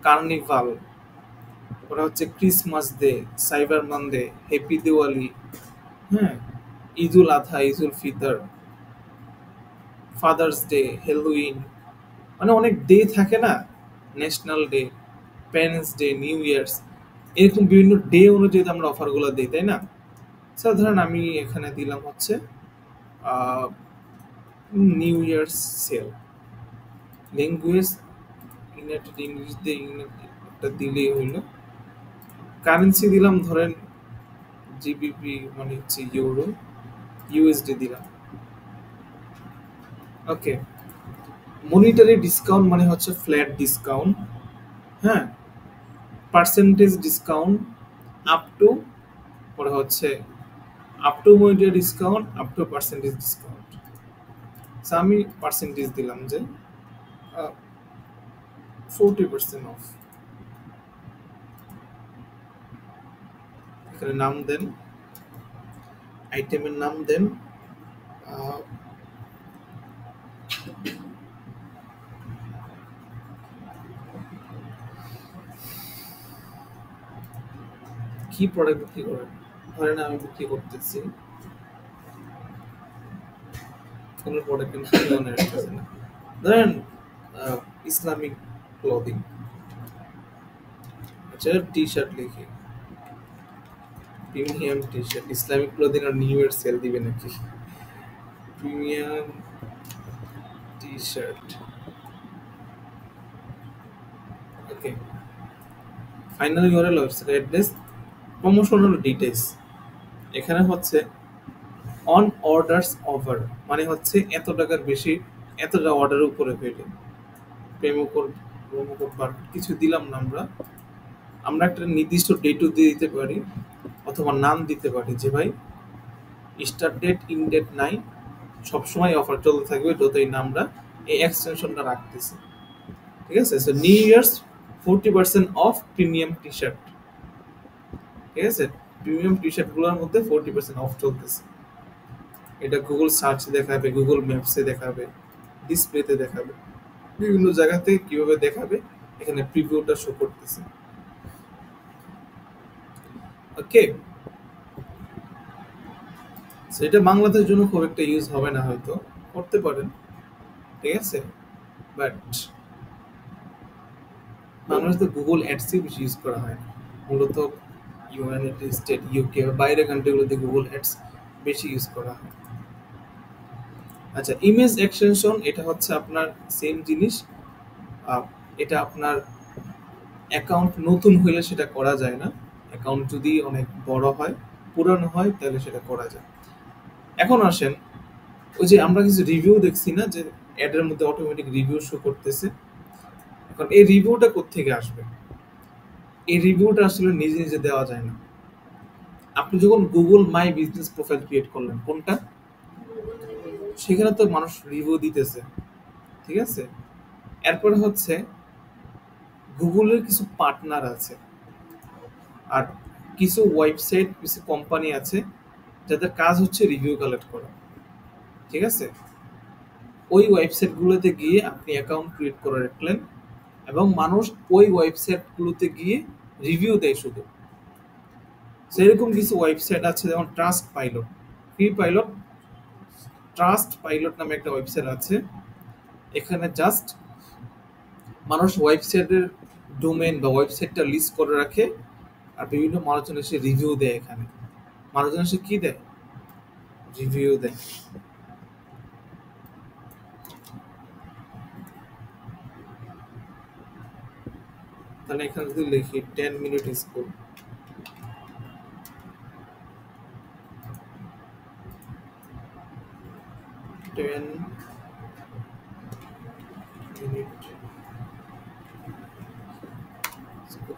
Speaker 1: carnival, ওরা হচ্ছে Christmas Day, Cyber Monday, happy Diwali, হ্যাঁ, Eid ul Adha, Eid ul Fitr, Father's Day, Halloween, মানে অনেক ডে থাকে না, National Day, Parents' Day, New Year's, এরকম বিভিন্ন ডে অনুযায়ী তো আমরা অফারগুলো দিই, তাই না? স্যার ধরেন আমি এখানে দিলাম হচ্ছে new year's sale, language United English দিয়ে একটা দিলেই হইলো। কারেন্সি দিলাম ধরেন জিবিপি, মানে হচ্ছে ইউরো, ইউএসডি দিলাম। ওকে, মনিটারি ডিসকাউন্ট মানে হচ্ছে ফ্ল্যাট ডিসকাউন্ট, হ্যাঁ, পার্সেন্টেজ ডিসকাউন্ট আপ টু, পরে হচ্ছে up to monetary discount, up to percentage discount. আমি পার্সেন্টেজ দিলাম যে 40% অফ। এখানে নাম দেন, আইটেমের নাম দেন, আহ, কি প্রোডাক্ট বিক্রি করেন। ধরেন আমি বিক্রি করতেছি, কোন প্রোডাক্টের নাম মনে রাখতেছি না, ধরেন ইসলামিক ক্লদিং। আচ্ছা, টি শার্ট লিখি, premium T shirt. Islamic clothing আর নিউ ইয়ার সেল দিবে নাকি? Premium T shirt. Okay, final URL, website address, promotional details. এখানে হচ্ছে অন অর্ডারস অফার, মানে হচ্ছে এত টাকার বেশি, এতটা অর্ডার উপরে হইলে প্রেমো কোড, প্রোমো কোড বার কিছু দিলাম না আমরা। আমরা একটা নির্দিষ্ট ডেটও দিয়ে দিতে পারি, অথবা নাম দিতে পারি যে ভাই স্টার্ট ডেট ইন ডেট নাই, সবসময় অফার চলতে থাকবে, যতই না আমরা এই এক্সটেনশনটা রাখতেছি। ঠিক আছে? So new years 40% of premium T shirt. ঠিক আছে, প্রিমিয়াম টি শার্ট গুলোর মধ্যে 40% অফ চলতেছে। এটা গুগল সার্চ দেখাবে, গুগল ম্যাপসে দেখাবে, ডিসপ্লেতে দেখাবে, বিভিন্ন জায়গাতে কিভাবে দেখাবে, এখানে প্রিভিউটা শো করতেছে। ওকে, সেটা বাংলাদেশের জন্য খুব একটা ইউজ হবে না, হয়তো করতে পারেন, ঠিক আছে, বাট বাংলাদেশে গুগল অ্যাডসই বেশি ইউজ করা হয় না, মূলত ইউনাইটেড স্টেট, ইউকে বা বাইরের কান্ট্রিগুলোতে গুগল অ্যাডস বেশি ইউজ করা হয়। আচ্ছা, ইমেজ এক্সটেনশন, এটা হচ্ছে আপনার সেম জিনিস, এটা আপনার অ্যাকাউন্ট নতুন হইলে সেটা করা যায় না, অ্যাকাউন্ট যদি অনেক বড় হয়, পুরানো হয়, তাহলে সেটা করা যায়। এখন আসেন, ওই যে আমরা কিছু রিভিউ দেখছি না, যে অ্যাডের মধ্যে অটোমেটিক রিভিউ শো করতেছে। এখন এই রিভিউটা কোত্থেকে আসবে? এই রিভিউটা আসলে নিজে নিজে দেওয়া যায় না। আপনি যখন Google my business profile create করলেন, কোনটা, সেখানে তো মানুষ রিভিউ দিতেছে, ঠিক আছে। এরপরে হচ্ছে গুগলের কিছু পার্টনার আছে, আর কিছু ওয়েবসাইট, কিছু কোম্পানি আছে যাদের কাজ হচ্ছে রিভিউ কালেক্ট করা, ঠিক আছে। ওই ওয়েবসাইটগুলোতে গিয়ে আপনি অ্যাকাউন্ট ক্রিয়েট করে রাখলেন, এবং মানুষ ওই ওয়েবসাইটগুলোতে গিয়ে রিভিউ দেয় শুধু। সেরকম কিছু ওয়েবসাইট আছে, যেমন trust pilot, free pilot, trust pilot নামে একটা ওয়েবসাইট আছে। এখানে জাস্ট মানুষ ওয়েবসাইটের ডোমেন বা ওয়েবসাইটটা লিস্ট করে রাখে, আর বিভিন্ন মানুষজন এসে রিভিউ দেয়। এখানে মানুষজন এসে কি দেয়? রিভিউ দেয়। তাহলে এখানে যদি লিখি 10 মিনিট স্কুল, 10 মিনিট স্কুল,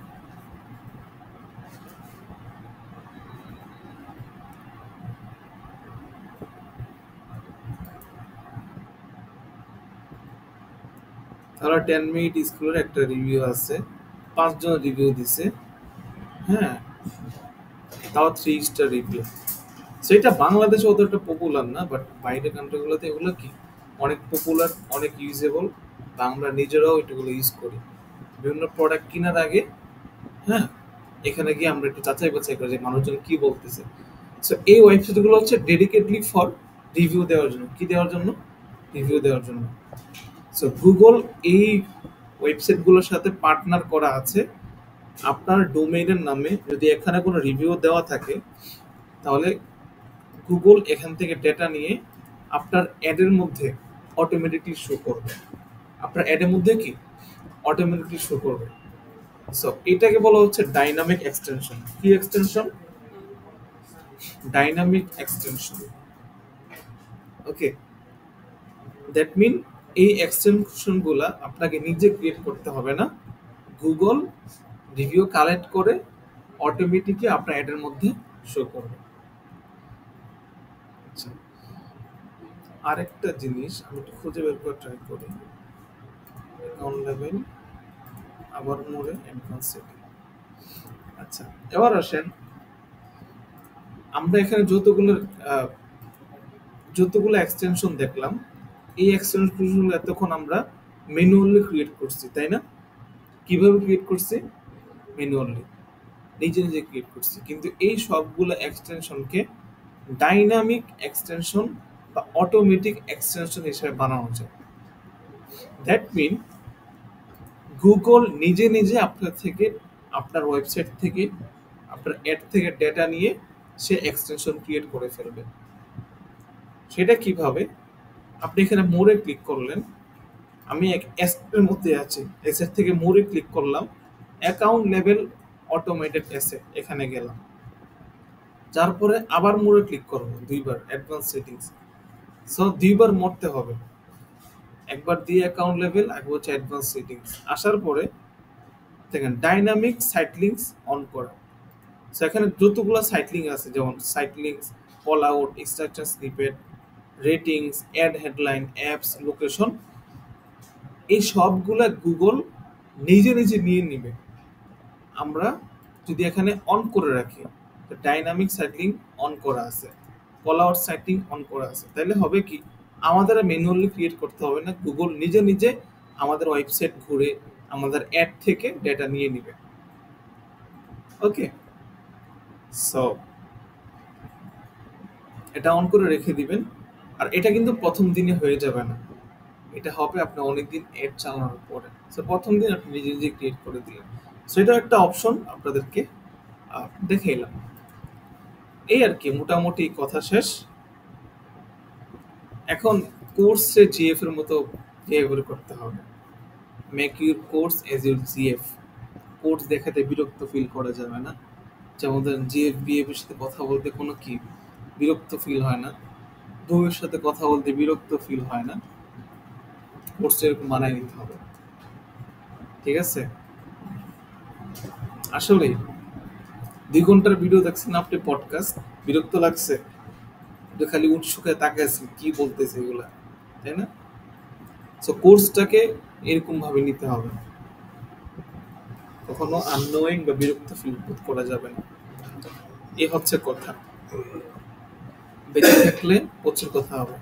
Speaker 1: তাহলে 10 মিনিট স্কুলের একটা রিভিউ আছে, 5 জন রিভিউ দিছে, হ্যাঁ, তাও 3 স্টার রিভিউ। সেটা বাংলাদেশে অতটা পপুলার না, বাট বাইরের কান্ট্রিগুলোতে এগুলো কি অনেক পপুলার, অনেক ইউজেবল, বা আমরা নিজেরাও এটাগুলো ইউজ করি বিভিন্ন প্রোডাক্ট কেনার আগে। হ্যাঁ, এখানে গিয়ে আমরা একটু যাচাই বাছাই করি যে মানুষজন কি বলতেছে। সো এই ওয়েবসাইটগুলো হচ্ছে ডেডিকেটলি ফর রিভিউ দেওয়ার জন্য। কি দেওয়ার জন্য? রিভিউ দেওয়ার জন্য। সো গুগল এই ওয়েবসাইটগুলোর সাথে পার্টনার করা আছে। আপনার ডোমেইনের নামে যদি এখানে কোনো রিভিউ দেওয়া থাকে, তাহলে গুগল এখান থেকে ডেটা নিয়ে আপনার অ্যাডের মধ্যে অটোমেটিকলি শো করবে। আপনার অ্যাডের মধ্যে কি অটোমেটিকলি শো করবে। সো এটাকে বলা হচ্ছে ডাইনামিক এক্সটেনশন। কি extension? Dynamic extension. Okay, that mean এই এক্সটেনশনগুলো আপনাকে নিজে ক্রিয়েট করতে হবে না, গুগল রিভিউ কালেক্ট করে অটোমেটিকলি আপনার অ্যাডের মধ্যে শো করবে। আচ্ছা, আরেকটা জিনিস আমি একটু খুঁজে বের করে ট্রাই করি। অ্যাকাউন্ট লেভেল, আবার মোড়ে অ্যাডভান্স সেটিং। আচ্ছা, এবার আসেন আমরা এখানে যতগুলো এক্সটেনশন দেখলাম, এই এক্সটেনশনগুলো এতক্ষণ আমরা ম্যানুয়ালি ক্রিয়েট করছি, তাই না? কিভাবে ক্রিয়েট করছি? ম্যানুয়ালি, নিজে নিজে ক্রিয়েট করছি। কিন্তু এই সবগুলো এক্সটেনশনকে ডাইনামিক এক্সটেনশন বা অটোমেটিক এক্সটেনশন হিসেবে বানানো যায়। দ্যাট মিন গুগল নিজে নিজে আপনার থেকে, আপনার ওয়েবসাইট থেকে, আপনার অ্যাড থেকে ডেটা নিয়ে সে এক্সটেনশন ক্রিয়েট করে ফেলবে। সেটা কিভাবে? আপনি এখানে মোড়ে ক্লিক করলেন, আমি এক এস এর মধ্যে আছি, এস এর থেকে মোড়ে ক্লিক করলাম, অ্যাকাউন্ট লেভেল অটোমেটেড এসে এখানে গেলাম, তারপরে আবার মোড়ে ক্লিক করব দুইবার, অ্যাডভান্স সেটিংস। সো দুইবার মরতে হবে, একবার দিয়ে অ্যাকাউন্ট লেভেল, একবার হচ্ছে অ্যাডভান্স সেটিংস। আসার পরে দেখেন ডাইনামিক সাইট লিঙ্কস অন করা। সো এখানে যতগুলো সাইট লিঙ্ক আছে, যেমন site links, call out, structure snippet, ratings, ad headline, apps, location, এই সবগুলা গুগল নিজে নিজে নিয়ে নিবে। আমরা যদি এখানে অন করে রাখি, ডাইনামিক সাইট লিঙ্ক অন করা আছে, call out site link on করা আছে, তাহলে হবে কি আমাদের ম্যানুয়ালি ক্রিয়েট করতে হবে না, গুগল নিজে নিজে আমাদের ওয়েবসাইট ঘুরে আমাদের অ্যাড থেকে ডেটা নিয়ে নিবে। ওকে, সো এটা অন করে রেখে দিবেন। আর এটা কিন্তু প্রথম দিনে হয়ে যাবে না, এটা হবে আপনি অনেকদিন অ্যাড চালানোর পরে। সো প্রথম দিন আপনি নিজে নিজে ক্রিয়েট করে দিলেন। সো এটা একটা অপশন আপনাদেরকে দেখে এলাম। এই আর কি, মোটামুটি কথা শেষ। এখন কোর্সে জিএফ এর মতো বিহেভিয়ার করতে হবে। Make your course as your GF. Course দেখাতে বিরক্ত ফিল করা যাবে না। যেমন ধরেন জিএফ বিএফ এর সাথে কথা বলতে কোনো কি বিরক্ত ফিল হয় না, বউয়ের সাথে কথা বলতে বিরক্ত ফিল হয় না। কোর্সটা এরকম মানায় নিতে হবে, ঠিক আছে? আসলে 2 ঘন্টার ভিডিও দেখছেন আপনি, পডকাস্ট, বিরক্ত লাগছে? খালি উৎসুকে তাকে আছে কি বলতেছে এগুলা, তাই না? সো কোর্সটাকে এরকম ভাবে নিতে হবে, কখনো আননোয়িং বা বিরক্ত ফিল করা যাবে না। এ হচ্ছে কথা। বেঁচে থাকলে প্রচুর কথা হবে।